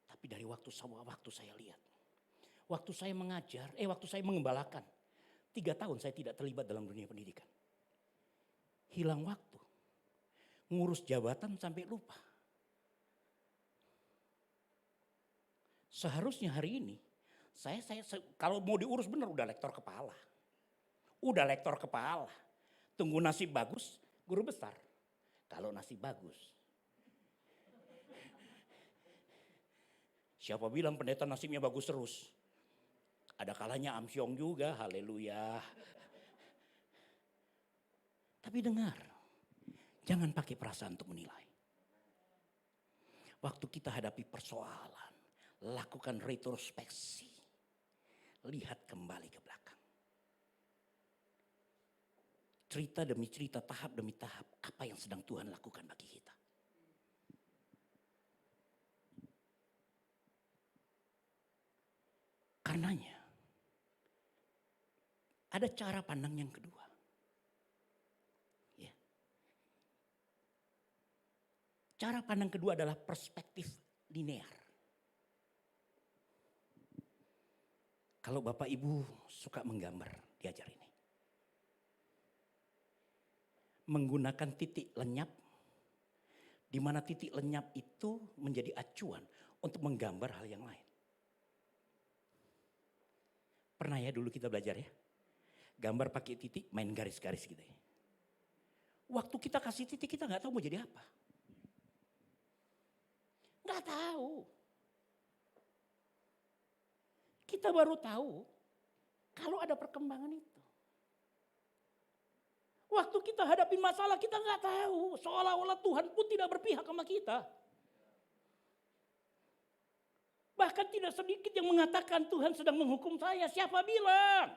Tapi dari waktu saya lihat. Waktu saya mengajar, waktu saya mengembalakan. 3 tahun saya tidak terlibat dalam dunia pendidikan. Hilang waktu. Ngurus jabatan sampai lupa. Seharusnya hari ini, saya kalau mau diurus benar udah lektor kepala. Tunggu nasib bagus, guru besar. Kalau nasib bagus. Siapa bilang pendeta nasibnya bagus terus? Ada kalanya amsyong juga, haleluya. Tapi dengar, jangan pakai perasaan untuk menilai. Waktu kita hadapi persoalan, lakukan retrospeksi. Lihat kembali ke belakang. Cerita demi cerita, tahap demi tahap, apa yang sedang Tuhan lakukan bagi kita. Karenanya, ada cara pandang yang kedua. Ya. Cara pandang kedua adalah perspektif linear. Kalau Bapak Ibu suka menggambar, diajar ini. Menggunakan titik lenyap, di mana titik lenyap itu menjadi acuan untuk menggambar hal yang lain. Pernah ya dulu kita belajar ya, gambar pakai titik, main garis-garis gitu ya. Waktu kita kasih titik kita nggak tahu mau jadi apa. Nggak tahu. Kita baru tahu kalau ada perkembangan itu. Waktu kita hadapi masalah kita nggak tahu. Seolah-olah Tuhan pun tidak berpihak sama kita. Bahkan tidak sedikit yang mengatakan Tuhan sedang menghukum saya. Siapa bilang?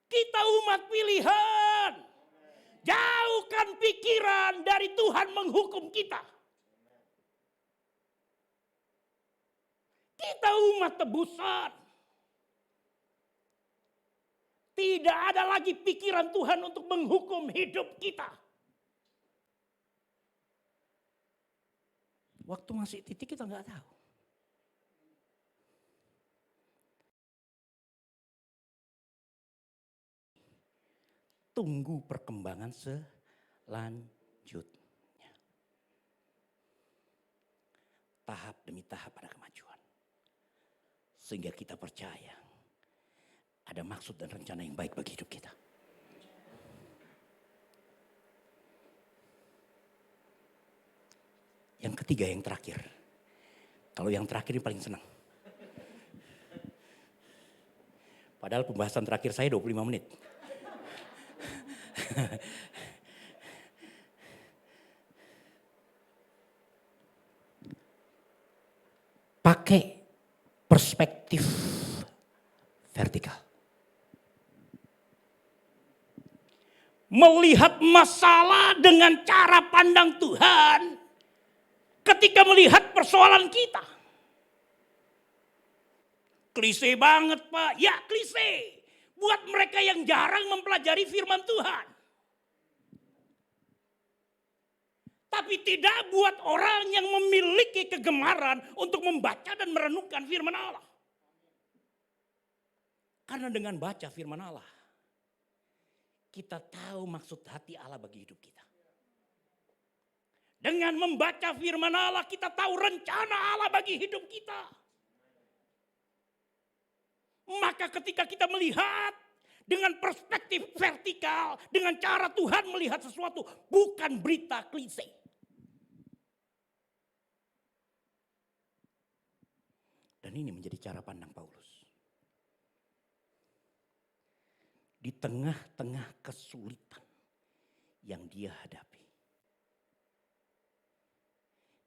Kita umat pilihan. Jauhkan pikiran dari Tuhan menghukum kita. Kita umat tebusan. Tidak ada lagi pikiran Tuhan untuk menghukum hidup kita. Waktu masih titik kita nggak tahu. Tunggu perkembangan selanjutnya. Tahap demi tahap ada kemajuan. Sehingga kita percaya ada maksud dan rencana yang baik bagi hidup kita. Yang ketiga, yang terakhir. Kalau yang terakhir ini paling senang. Padahal pembahasan terakhir saya 25 menit. Pakai perspektif vertikal. Melihat masalah dengan cara pandang Tuhan ketika melihat persoalan kita. Klise banget Pak, ya klise. Buat mereka yang jarang mempelajari firman Tuhan. Tapi tidak buat orang yang memiliki kegemaran untuk membaca dan merenungkan firman Allah. Karena dengan baca firman Allah, kita tahu maksud hati Allah bagi hidup kita. Dengan membaca firman Allah, kita tahu rencana Allah bagi hidup kita. Maka ketika kita melihat dengan perspektif vertikal, dengan cara Tuhan melihat sesuatu, bukan berita klise. Dan ini menjadi cara pandang Paulus. Di tengah-tengah kesulitan yang dia hadapi,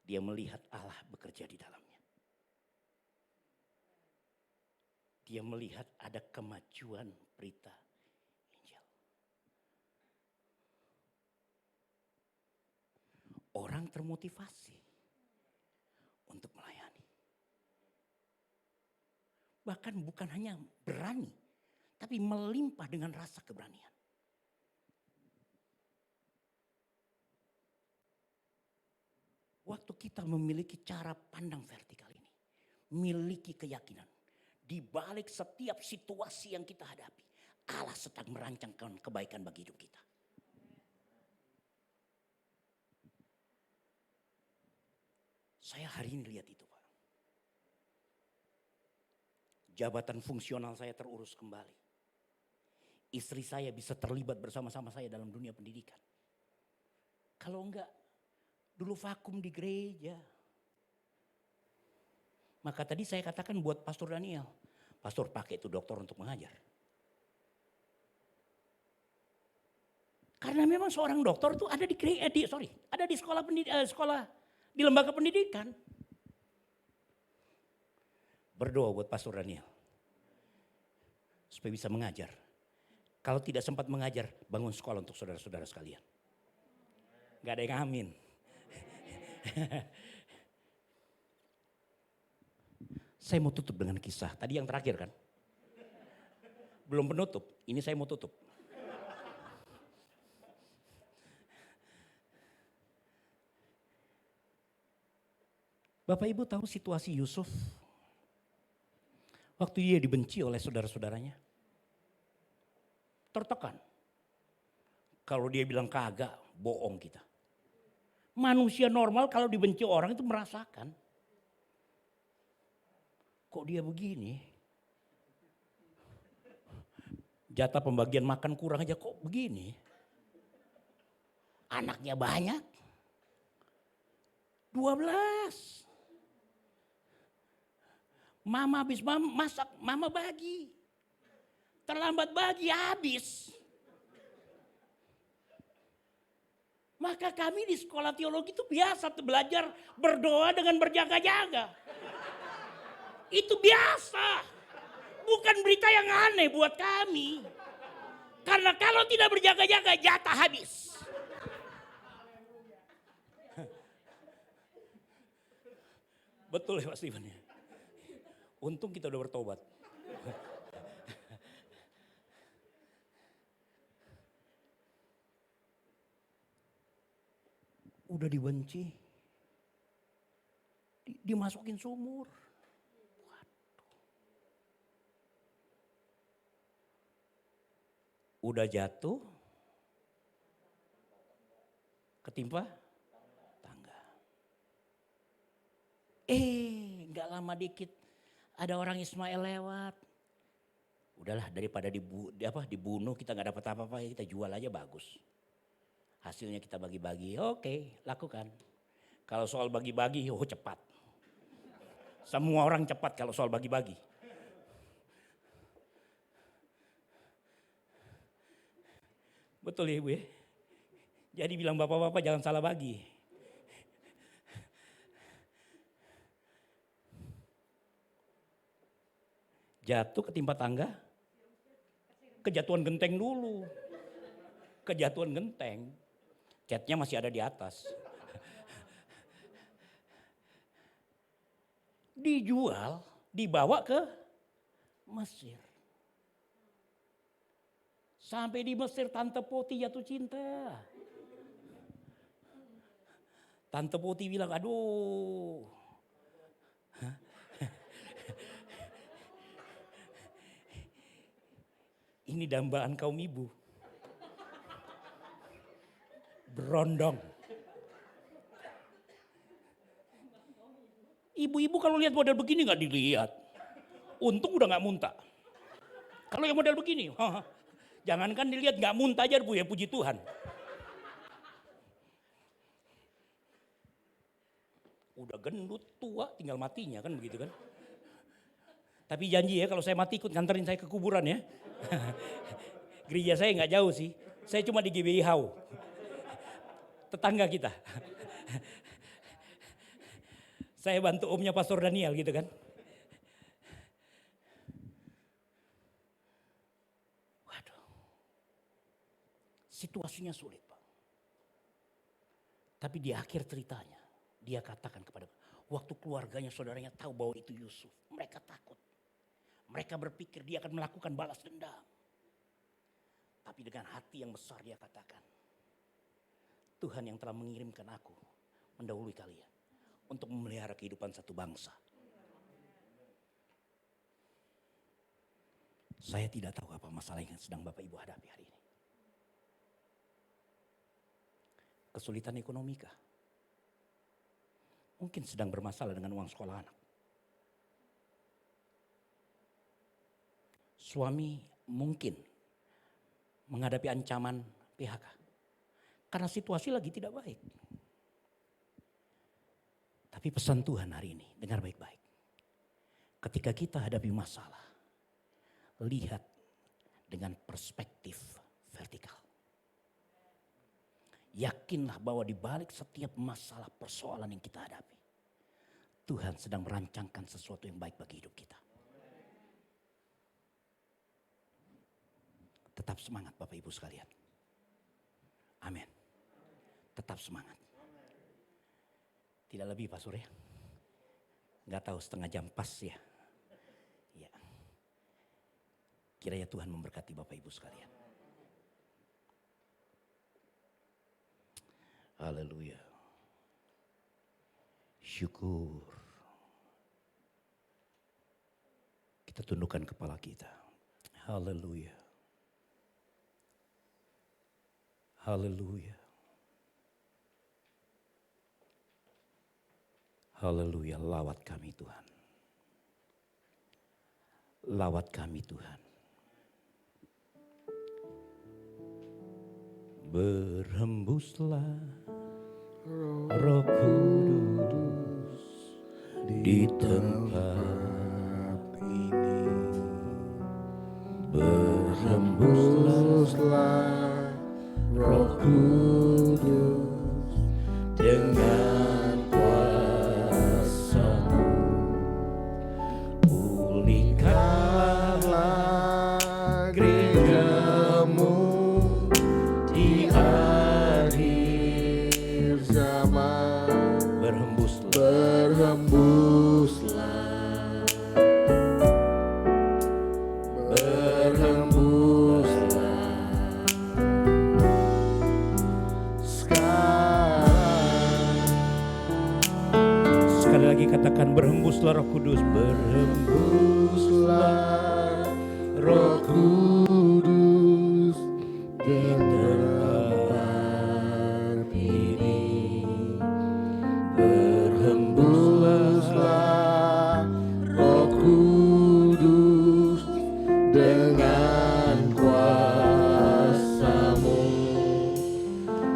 dia melihat Allah bekerja di dalamnya. Dia melihat ada kemajuan berita Injil. Orang termotivasi untuk melayani. Bahkan bukan hanya berani, tapi melimpah dengan rasa keberanian. Waktu kita memiliki cara pandang vertikal ini, miliki keyakinan, di balik setiap situasi yang kita hadapi, Allah sedang merancangkan kebaikan bagi hidup kita. Saya hari ini lihat itu, Pak. Jabatan fungsional saya terurus kembali. Istri saya bisa terlibat bersama-sama saya dalam dunia pendidikan. Kalau enggak, dulu vakum di gereja. Maka tadi saya katakan buat Pastor Daniel, Pastor pakai itu dokter untuk mengajar. Karena memang seorang dokter itu ada ada di sekolah di lembaga pendidikan. Berdoa buat Pastor Daniel supaya bisa mengajar. Kalau tidak sempat mengajar, bangun sekolah untuk saudara-saudara sekalian. Gak ada yang amin. Saya mau tutup dengan kisah. Tadi yang terakhir kan? Belum penutup, ini saya mau tutup. Bapak Ibu tahu situasi Yusuf? Waktu dia dibenci oleh saudara-saudaranya. Tertekan. Kalau dia bilang kagak, bohong kita. Manusia normal kalau dibenci orang itu merasakan. Kok dia begini? Jatah pembagian makan kurang aja kok begini? Anaknya banyak. 12. Mama habis masak, mama bagi. Terlambat bagi, habis. Maka kami di sekolah teologi itu biasa belajar berdoa dengan berjaga-jaga. Itu biasa. Bukan berita yang aneh buat kami. Karena kalau tidak berjaga-jaga, jatah habis. Betul ya Pak Steven ya? Untung kita udah bertobat. udah dibenci, dimasukin sumur. Udah jatuh, ketimpa tangga. Nggak lama dikit ada orang Ismail lewat. Udahlah daripada dibunuh kita nggak dapat apa-apa, kita jual aja bagus. Hasilnya kita bagi-bagi, oke, lakukan. Kalau soal bagi-bagi, cepat. Semua orang cepat kalau soal bagi-bagi. Betul ya Ibu ya? Jadi bilang bapak-bapak jangan salah bagi. Jatuh ketimpa tangga, kejatuhan genteng dulu. Kejatuhan genteng, catnya masih ada di atas. Dijual, dibawa ke Mesir. Sampai di Mesir Tante Poti jatuh cinta. Tante Poti bilang, aduh. Ini dambaan kaum ibu. Berondong. Ibu-ibu kalau lihat model begini gak dilihat. Untung udah gak muntah. Kalau yang model begini, jangankan dilihat gak muntah aja Bu ya, puji Tuhan. Udah gendut, tua, tinggal matinya kan begitu kan. Tapi janji ya kalau saya mati ikut nganterin saya ke kuburan ya. Gereja saya gak jauh sih, saya cuma di GBI Hau. Tetangga kita. Saya bantu omnya Pastor Daniel gitu kan. Situasinya sulit Pak. Tapi di akhir ceritanya dia katakan kepada waktu keluarganya saudaranya tahu bahwa itu Yusuf. Mereka takut. Mereka berpikir dia akan melakukan balas dendam. Tapi dengan hati yang besar dia katakan. Tuhan yang telah mengirimkan aku mendahului kalian. Untuk memelihara kehidupan satu bangsa. Saya tidak tahu apa masalah yang sedang Bapak Ibu hadapi hari ini. Kesulitan ekonomi kah? Mungkin sedang bermasalah dengan uang sekolah anak. Suami mungkin menghadapi ancaman PHK. Karena situasi lagi tidak baik. Tapi pesan Tuhan hari ini, dengar baik-baik. Ketika kita hadapi masalah, lihat dengan perspektif vertikal. Yakinlah bahwa di balik setiap masalah persoalan yang kita hadapi, Tuhan sedang merancangkan sesuatu yang baik bagi hidup kita. Tetap semangat Bapak Ibu sekalian. Amin. Tetap semangat. Tidak lebih Pak Surya. Gak tahu setengah jam pas ya. Ya. Kiranya Tuhan memberkati Bapak Ibu sekalian. Haleluya. Syukur. Kita tundukkan kepala kita. Haleluya. Haleluya. Haleluya. Lawat kami Tuhan. Lawat kami Tuhan. Berhembuslah Roh Kudus di tempat ini. Berhembuslah Roh Kudus dengan kuasa-Mu. Pulihkanlah gereja-Mu di akhir zaman. Berhembuslah, berhembuslah Berhembuslah Roh Kudus, Hembuslah Roh Kudus di tempat ini. Berhembuslah Roh Kudus dengan kuasa-Mu.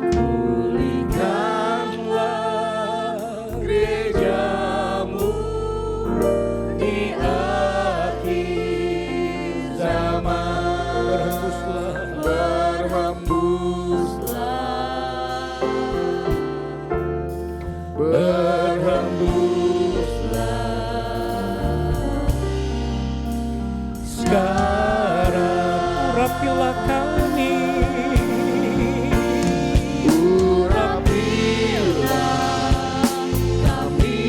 Pulihkanlah gereja-Mu di akhir zaman. Berhembuslah, berhembuslah. sekarang. Urapilah kami, Urapilah kami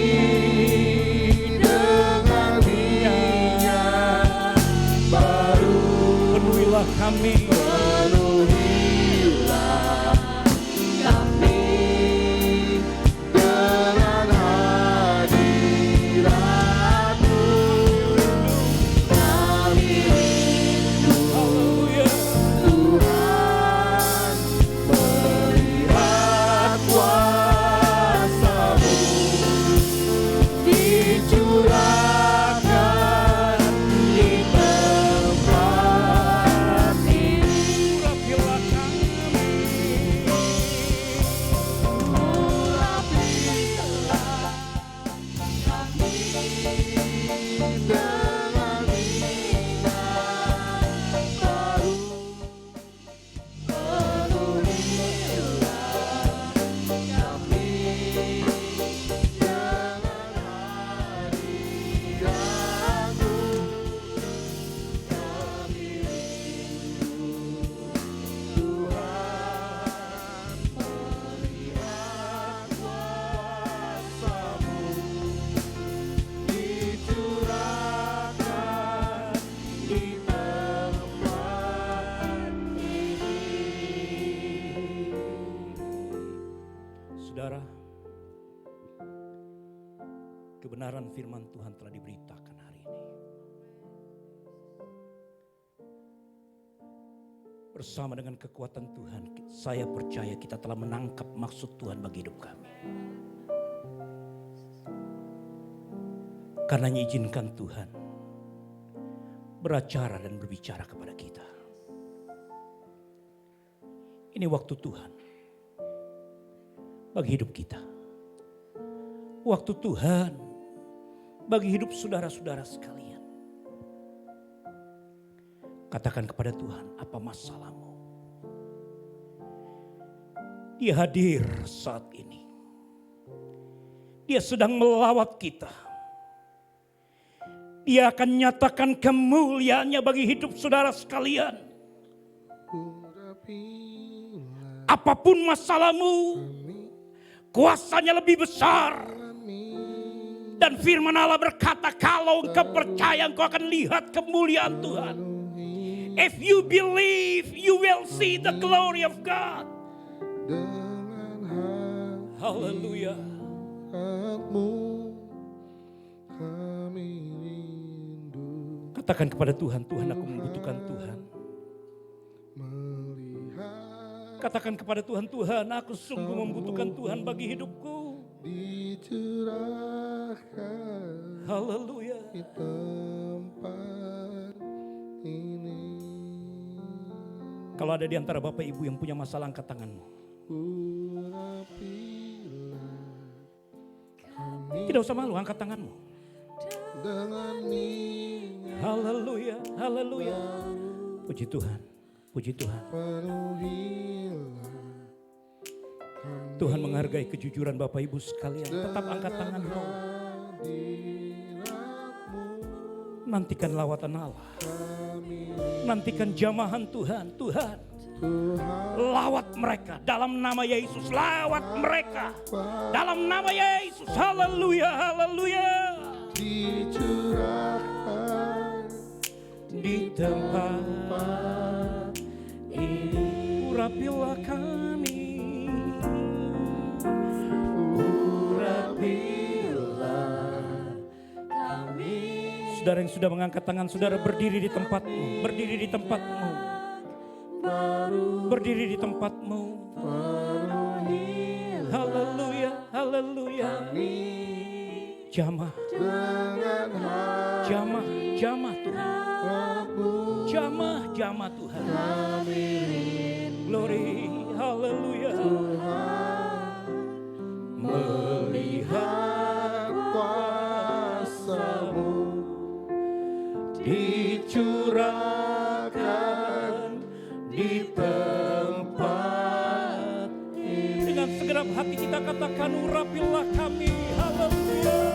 dengan minyak baru. penuhilah kami, Penuhilah kami dengan hadirat-Mu. Kami rindu haleluya. Tuhan melihat kuasa-Mu dicurahkan di tempat ini. Urapilah kami, Dengan minyak baru. Penuhilah kami dengan hadirat-Mu. Kami rindu Tuhan melihat kuasa-Mu dicurahkan di tempat ini. saudara. Kebenaran firman Tuhan telah diberitakan hari ini. Bersama dengan kekuatan Tuhan, saya percaya kita telah menangkap maksud Tuhan bagi hidup kami. Karenanya izinkan Tuhan beracara dan berbicara kepada kita. Ini waktu Tuhan bagi hidup kita. Waktu Tuhan bagi hidup saudara-saudara sekalian. Katakan kepada Tuhan, apa masalahmu? Dia hadir saat ini. Dia sedang melawat kita. Dia akan nyatakan kemuliaannya bagi hidup saudara sekalian. Urapilah Apapun masalahmu, kami kuasanya lebih besar. Dan firman Allah berkata, kalau engkau percaya, engkau akan lihat kemuliaan Tuhan. If you believe, you will see the glory of God. dengan Haleluya. hadirat-Mu. Kami rindu Katakan kepada Tuhan, Tuhan aku membutuhkan Tuhan. melihat Katakan kepada Tuhan, Tuhan aku sungguh membutuhkan Tuhan bagi hidupku. dicurahkan Haleluya. di tempat ini. Kalau ada di antara Bapak Ibu yang punya masalah, angkat tanganmu. Urapilah kami Tidak usah malu, angkat tanganmu. dengan minyak Haleluya, haleluya. Puji Tuhan, puji Tuhan. penuhilah kami Tuhan menghargai kejujuran Bapak Ibu sekalian. Tetap angkat tanganmu. hadirat-Mu. Nantikan lawatan Allah. Kami Nantikan jamahan Tuhan. Tuhan, Tuhan lawat mereka dalam nama Yesus. Lawat mereka dalam nama Yesus. Haleluya, haleluya. dicurahkan Di tempat ini urapilah kami. Urapilah Saudara yang sudah mengangkat tangan, saudara berdiri di tempatmu, berdiri di tempatmu, berdiri di tempatmu. Haleluya, haleluya. Jamah, jamah, jamah Tuhan, jamah, jamah Tuhan. Glory, haleluya. Melihat kuasa-Mu dicurahkan di tempat ini. Dengan segenap hati kita katakan, urapilah kami, haleluya.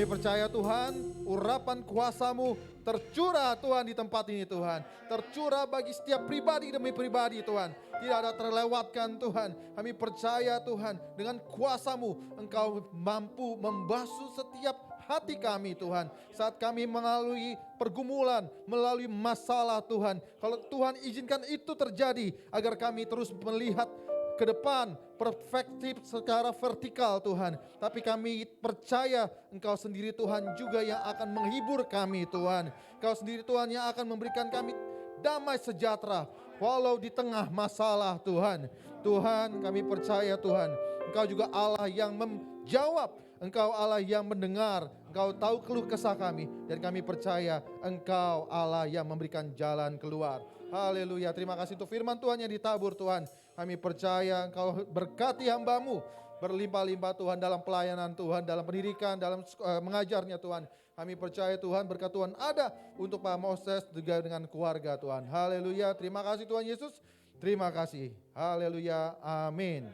Percaya Tuhan, urapan kuasa-Mu tercurah Tuhan di tempat ini Tuhan. Tercurah bagi setiap pribadi demi pribadi Tuhan. Tidak ada terlewatkan Tuhan. Kami percaya Tuhan, dengan kuasa-Mu Engkau mampu membasuh setiap hati kami Tuhan. Saat kami melalui pergumulan, melalui masalah Tuhan. Kalau Tuhan izinkan itu terjadi, agar kami terus melihat ke depan, perspektif secara vertikal Tuhan. Tapi kami percaya Engkau sendiri Tuhan juga yang akan menghibur kami Tuhan. Engkau sendiri Tuhan yang akan memberikan kami damai sejahtera walau di tengah masalah Tuhan. Tuhan, kami percaya Tuhan, Engkau juga Allah yang menjawab, Engkau Allah yang mendengar, Engkau tahu keluh kesah kami, dan kami percaya Engkau Allah yang memberikan jalan keluar. Haleluya, terima kasih untuk firman Tuhan yang ditabur Tuhan. Kami percaya Engkau berkati hamba-Mu berlimpah-limpah Tuhan dalam pelayanan Tuhan, dalam pendidikan, dalam mengajarnya Tuhan. Kami percaya Tuhan, berkat Tuhan ada untuk Pak Moses juga dengan keluarga Tuhan. Haleluya, terima kasih Tuhan Yesus. Terima kasih. Haleluya, amin.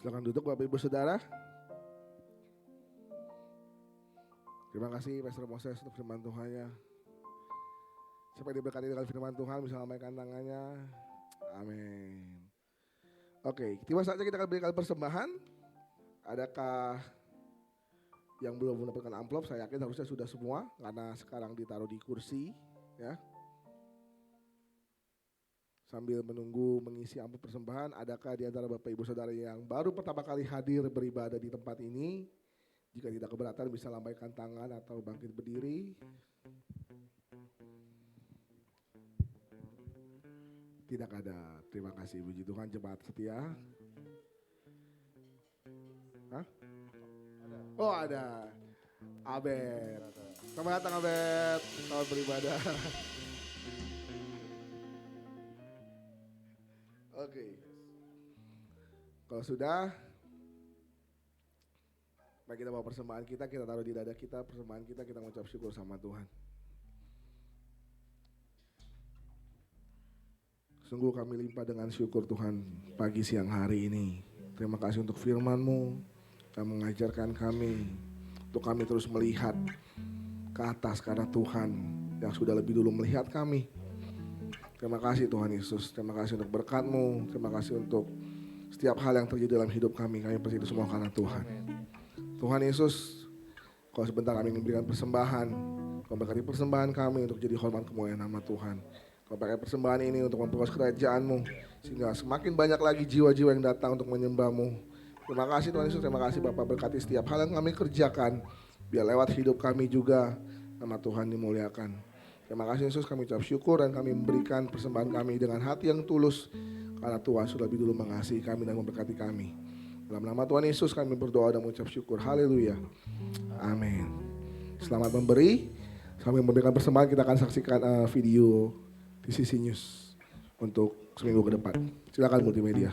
Silakan duduk Bapak Ibu Saudara. Terima kasih Pastor Moses untuk firman Tuhannya. Siapa yang diberkati dengan firman Tuhan bisa melambaikan tangannya. Amin. Oke, tiba saatnya kita akan berikan persembahan. Adakah yang belum mendapatkan amplop? Saya yakin harusnya sudah semua karena sekarang ditaruh di kursi, ya. Sambil menunggu mengisi amplop persembahan, adakah di antara Bapak Ibu Saudara yang baru pertama kali hadir beribadah di tempat ini? Jika tidak keberatan bisa lambaikan tangan atau bangkit berdiri. Tidak ada. Terima kasih, puji Tuhan, jemaat setia. Hah? Oh ada. Abed. Selamat datang Abed. Selamat beribadah. Oke. Kalau sudah, mari kita bawa persembahan kita taruh di dada kita, persembahan kita mengucap syukur sama Tuhan. Sungguh kami limpah dengan syukur Tuhan pagi siang hari ini. Terima kasih untuk firman-Mu yang mengajarkan kami untuk kami terus melihat ke atas karena Tuhan yang sudah lebih dulu melihat kami. Terima kasih Tuhan Yesus, terima kasih untuk berkat-Mu, terima kasih untuk setiap hal yang terjadi dalam hidup kami percaya itu semua karena Tuhan. Tuhan Yesus, Kalau sebentar kami memberikan persembahan, kau berkati persembahan kami untuk jadi hormat kemuliaan nama Tuhan. Kau pakai persembahan ini untuk memperluas kerajaan-Mu, sehingga semakin banyak lagi jiwa-jiwa yang datang untuk menyembah-Mu. Terima kasih Tuhan Yesus, terima kasih Bapak, berkati setiap hal yang kami kerjakan, biar lewat hidup kami juga nama Tuhan dimuliakan. Terima kasih Yesus, kami ucap syukur dan kami memberikan persembahan kami dengan hati yang tulus, karena Tuhan sudah lebih dulu mengasihi kami dan memberkati kami. Dalam nama Tuhan Yesus kami berdoa dan mengucap syukur. Haleluya. Amin. Selamat memberi. Kami memberikan persembahan, kita akan saksikan video TCC News untuk seminggu ke depan. Silakan multimedia.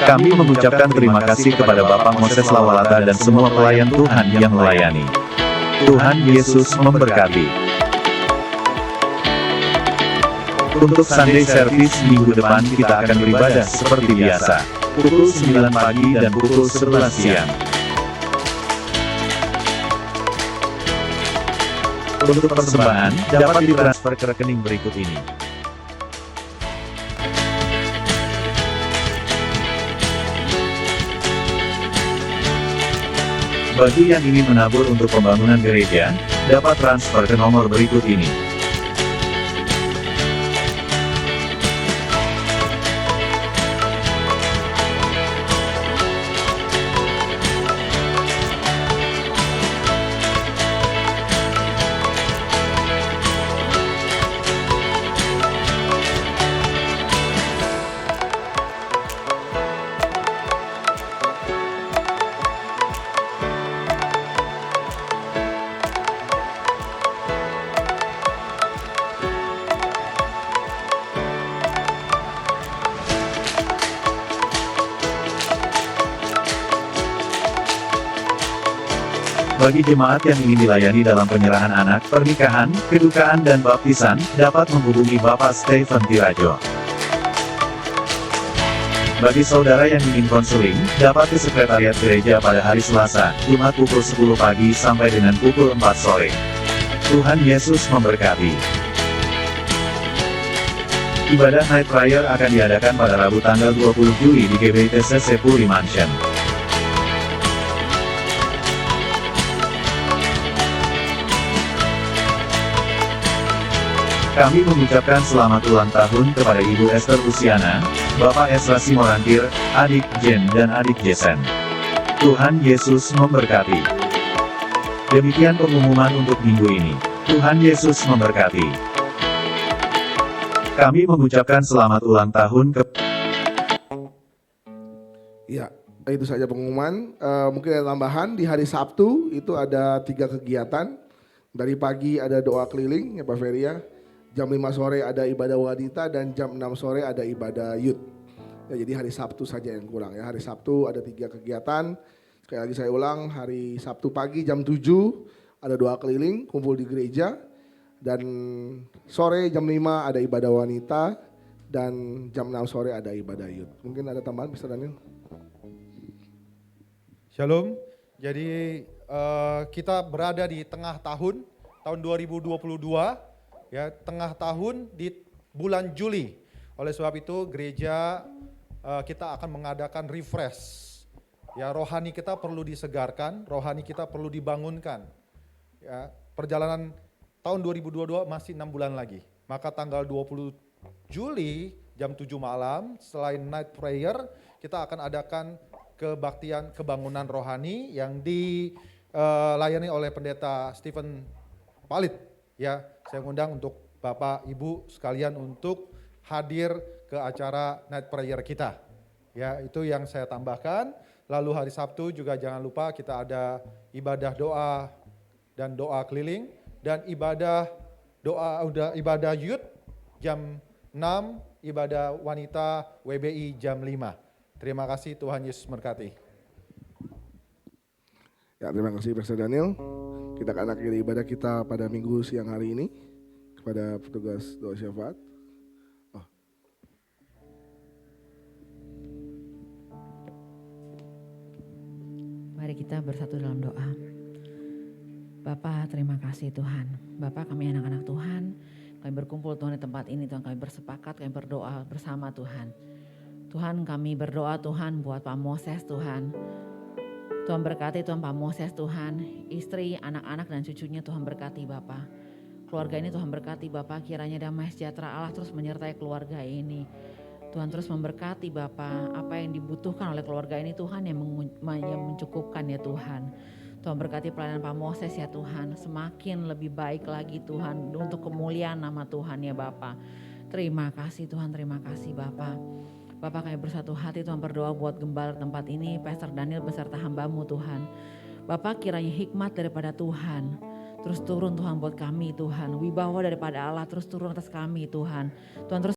Kami mengucapkan terima kasih kepada Bapak Moses Lawalata dan semua pelayan Tuhan yang melayani. Tuhan Yesus memberkati. Untuk Sunday Service minggu depan kita akan beribadah seperti biasa, pukul 9 pagi dan pukul 11 siang. Untuk persembahan, dapat ditransfer ke rekening berikut ini. Bagi yang ingin menabur untuk pembangunan gereja, dapat transfer ke nomor berikut ini. Bagi jemaat yang ingin dilayani dalam penyerahan anak, pernikahan, kedukaan dan baptisan, dapat menghubungi Bapak Stephen Tirajo. Bagi saudara yang ingin konseling, dapat ke sekretariat gereja pada hari Selasa, Jumat pukul 10 pagi sampai dengan pukul 4 sore. Tuhan Yesus memberkati. Ibadah Night Prayer akan diadakan pada Rabu tanggal 20 Juli di GBTC Sepuri Mansion. Kami mengucapkan selamat ulang tahun kepada Ibu Esther Usiana, Bapak Esra Simorantir, adik Jen dan adik Jason. Tuhan Yesus memberkati. Demikian pengumuman untuk minggu ini. Tuhan Yesus memberkati. Kami mengucapkan selamat ulang tahun ke... Ya, itu saja pengumuman. Mungkin ada tambahan, di hari Sabtu itu ada 3 kegiatan. Dari pagi ada doa keliling, ya Pak Feria. Jam 5 sore ada ibadah wanita dan jam 6 sore ada ibadah youth. Ya, jadi hari Sabtu saja yang kurang ya. Hari Sabtu ada 3 kegiatan. Sekali lagi saya ulang, hari Sabtu pagi jam 7 ada doa keliling, kumpul di gereja. Dan sore jam 5 ada ibadah wanita dan jam 6 sore ada ibadah youth. Mungkin ada tambahan Mr. Daniel? Shalom. Jadi kita berada di tengah tahun 2022. Ya, tengah tahun di bulan Juli. Oleh sebab itu gereja kita akan mengadakan refresh. Ya, rohani kita perlu disegarkan, rohani kita perlu dibangunkan. Ya, perjalanan tahun 2022 masih 6 bulan lagi. Maka tanggal 20 Juli jam 7 malam selain night prayer, kita akan adakan kebaktian kebangunan rohani yang dilayani oleh pendeta Stephen Palit. Ya, saya undang untuk Bapak Ibu sekalian untuk hadir ke acara night prayer kita. Ya, itu yang saya tambahkan. Lalu hari Sabtu juga jangan lupa kita ada ibadah doa dan doa keliling dan ibadah youth jam 6, ibadah wanita WBI jam 5. Terima kasih, Tuhan Yesus memberkati. Ya, terima kasih Pastor Daniel. Kita akan akhiri ibadah kita pada minggu siang hari ini kepada petugas doa syafaat. Mari kita bersatu dalam doa. Bapa, terima kasih Tuhan. Bapa, kami anak-anak Tuhan, kami berkumpul Tuhan di tempat ini, Tuhan, kami bersepakat, kami berdoa bersama Tuhan. Tuhan kami berdoa Tuhan buat Pak Moses Tuhan. Tuhan berkati Tuhan Pak Moses Tuhan, istri, anak-anak dan cucunya Tuhan berkati Bapa. Keluarga ini Tuhan berkati Bapa, kiranya damai sejahtera Allah terus menyertai keluarga ini. Tuhan terus memberkati Bapa, apa yang dibutuhkan oleh keluarga ini Tuhan yang mencukupkan ya Tuhan. Tuhan berkati pelayanan Pak Moses ya Tuhan, semakin lebih baik lagi Tuhan untuk kemuliaan nama Tuhan ya Bapa. Terima kasih Tuhan, terima kasih Bapa. Bapak kami bersatu hati Tuhan berdoa buat gembala tempat ini, Pastor Daniel beserta hamba-Mu Tuhan. Bapak kiranya hikmat daripada Tuhan terus turun Tuhan buat kami Tuhan. Wibawa daripada Allah terus turun atas kami Tuhan. Tuhan terus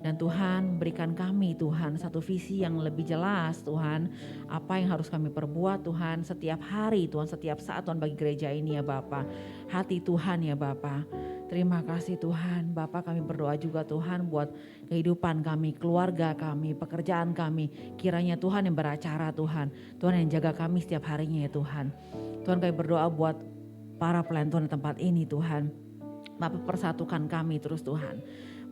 dan Tuhan berikan kami Tuhan satu visi yang lebih jelas Tuhan. Apa yang harus kami perbuat Tuhan setiap hari Tuhan, setiap saat Tuhan bagi gereja ini ya Bapak. Hati Tuhan ya Bapak. Terima kasih Tuhan, Bapak kami berdoa juga Tuhan buat kehidupan kami, keluarga kami, pekerjaan kami. Kiranya Tuhan yang beracara Tuhan, Tuhan yang jaga kami setiap harinya ya Tuhan. Tuhan kami berdoa buat para pelayan Tuhan di tempat ini Tuhan. Bapak persatukan kami terus Tuhan.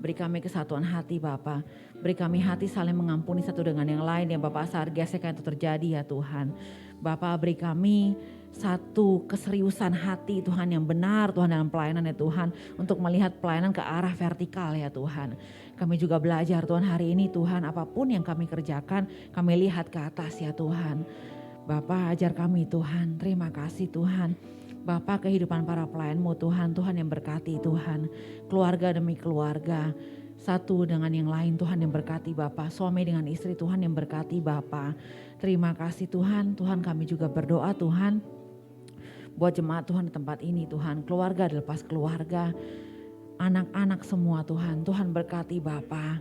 Beri kami kesatuan hati Bapak. Beri kami hati saling mengampuni satu dengan yang lain yang Bapak sargaskan itu terjadi ya Tuhan. Bapak beri kami satu keseriusan hati Tuhan yang benar Tuhan dalam pelayanan ya Tuhan. Untuk melihat pelayanan ke arah vertikal ya Tuhan. Kami juga belajar Tuhan hari ini Tuhan apapun yang kami kerjakan kami lihat ke atas ya Tuhan. Bapak ajar kami Tuhan, terima kasih Tuhan. Bapak kehidupan para pelayan-Mu Tuhan, Tuhan yang berkati Tuhan. Keluarga demi keluarga, satu dengan yang lain Tuhan yang berkati Bapak. Suami dengan istri Tuhan yang berkati Bapak. Terima kasih Tuhan, Tuhan kami juga berdoa Tuhan. Buat jemaat Tuhan di tempat ini Tuhan, keluarga dilepas keluarga. Anak-anak semua Tuhan, Tuhan berkati Bapak.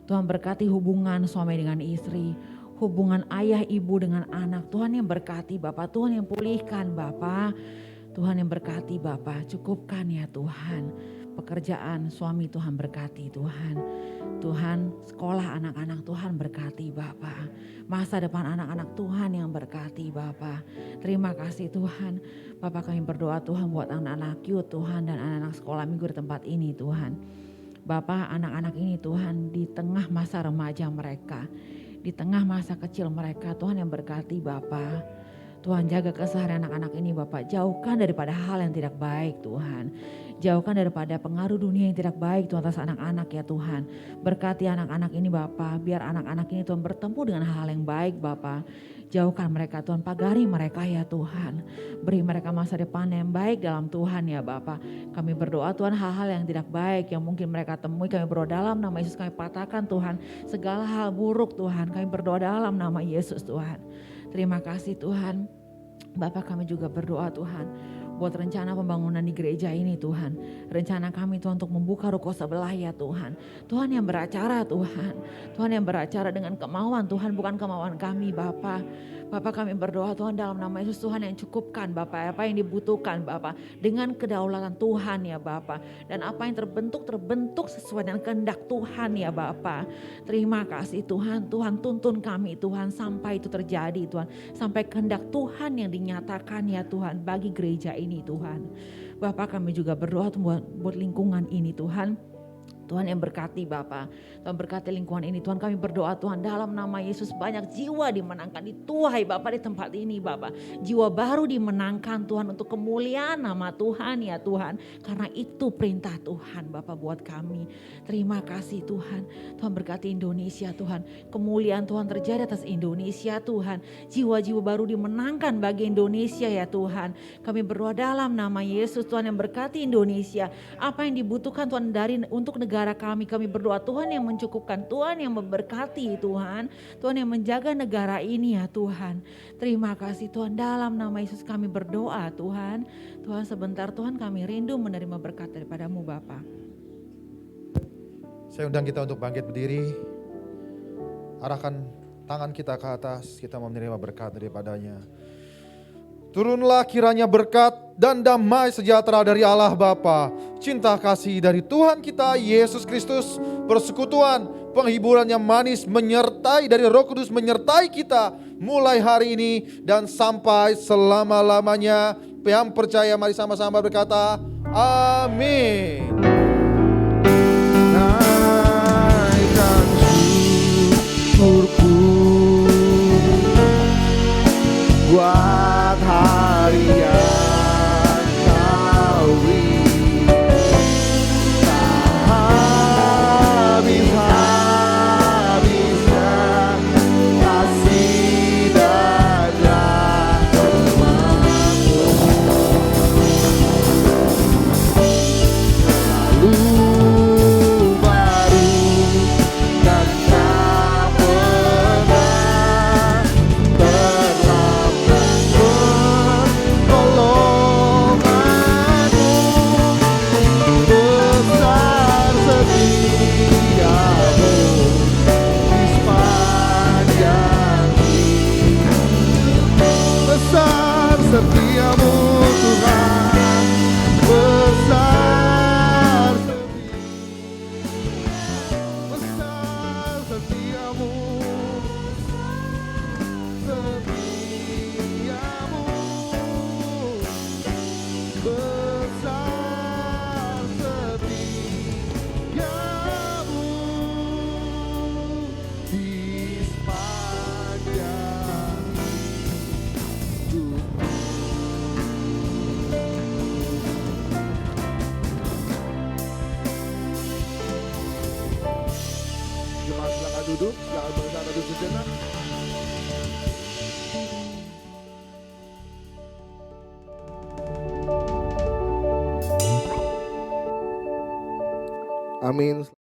Tuhan berkati hubungan suami dengan istri. Hubungan ayah ibu dengan anak, Tuhan yang berkati Bapak, Tuhan yang pulihkan Bapak. Tuhan yang berkati Bapak, cukupkan ya Tuhan. Pekerjaan suami Tuhan berkati Tuhan. Tuhan sekolah anak-anak Tuhan berkati Bapak. Masa depan anak-anak Tuhan yang berkati Bapak. Terima kasih Tuhan. Bapak kami berdoa Tuhan buat anak-anak youth Tuhan dan anak-anak sekolah minggu di tempat ini Tuhan. Bapak anak-anak ini Tuhan di tengah masa remaja mereka. Di tengah masa kecil mereka Tuhan yang berkati Bapak. Tuhan jaga keseharian anak-anak ini Bapak. Jauhkan daripada hal yang tidak baik Tuhan. Jauhkan daripada pengaruh dunia yang tidak baik Tuhan atas anak-anak ya Tuhan. Berkati anak-anak ini Bapak. Biar anak-anak ini Tuhan bertemu dengan hal yang baik Bapak. Jauhkan mereka Tuhan, pagari mereka ya Tuhan. Beri mereka masa depan yang baik dalam Tuhan ya Bapak. Kami berdoa Tuhan hal-hal yang tidak baik yang mungkin mereka temui. Kami berdoa dalam nama Yesus kami patahkan Tuhan. Segala hal buruk Tuhan kami berdoa dalam nama Yesus Tuhan. Terima kasih Tuhan. Bapak kami juga berdoa Tuhan. Buat rencana pembangunan di gereja ini Tuhan. Rencana kami Tuhan untuk membuka ruko sebelah ya Tuhan. Tuhan yang beracara Tuhan. Tuhan yang beracara dengan kemauan Tuhan, bukan kemauan kami Bapak. Bapak kami berdoa Tuhan dalam nama Yesus Tuhan yang cukupkan Bapak. Apa yang dibutuhkan Bapak. Dengan kedaulatan Tuhan ya Bapak. Dan apa yang terbentuk sesuai dengan kehendak Tuhan ya Bapak. Terima kasih Tuhan. Tuhan tuntun kami Tuhan sampai itu terjadi Tuhan. Sampai kehendak Tuhan yang dinyatakan ya Tuhan bagi gereja ini Tuhan. Bapak kami juga berdoa buat lingkungan ini Tuhan. Tuhan yang berkati Bapak, Tuhan berkati lingkungan ini. Tuhan kami berdoa Tuhan dalam nama Yesus banyak jiwa dimenangkan, dituai Bapak di tempat ini Bapak. Jiwa baru dimenangkan Tuhan untuk kemuliaan nama Tuhan ya Tuhan. Karena itu perintah Tuhan Bapak buat kami. Terima kasih Tuhan. Tuhan berkati Indonesia Tuhan. Kemuliaan Tuhan terjadi atas Indonesia Tuhan. Jiwa-jiwa baru dimenangkan bagi Indonesia ya Tuhan. Kami berdoa dalam nama Yesus Tuhan yang berkati Indonesia. Apa yang dibutuhkan Tuhan untuk negara kami berdoa Tuhan yang mencukupkan, Tuhan yang memberkati Tuhan, Tuhan yang menjaga negara ini ya Tuhan. Terima kasih Tuhan dalam nama Yesus kami berdoa Tuhan. Tuhan sebentar Tuhan kami rindu menerima berkat daripada-Mu Bapa. Saya undang kita untuk bangkit berdiri. Arahkan tangan kita ke atas, kita mau menerima berkat daripadanya. Turunlah kiranya berkat dan damai sejahtera dari Allah Bapa, cinta kasih dari Tuhan kita Yesus Kristus, persekutuan, penghiburan yang manis menyertai dari Roh Kudus menyertai kita mulai hari ini dan sampai selama-lamanya. Yang percaya mari sama-sama berkata, amin. setiamu Tuhan, besar setiamu, setiamu, besar setiamu di sepanjang hidupku. Jemaat silakan duduk, silakan bersama duduk sejenak. Amin.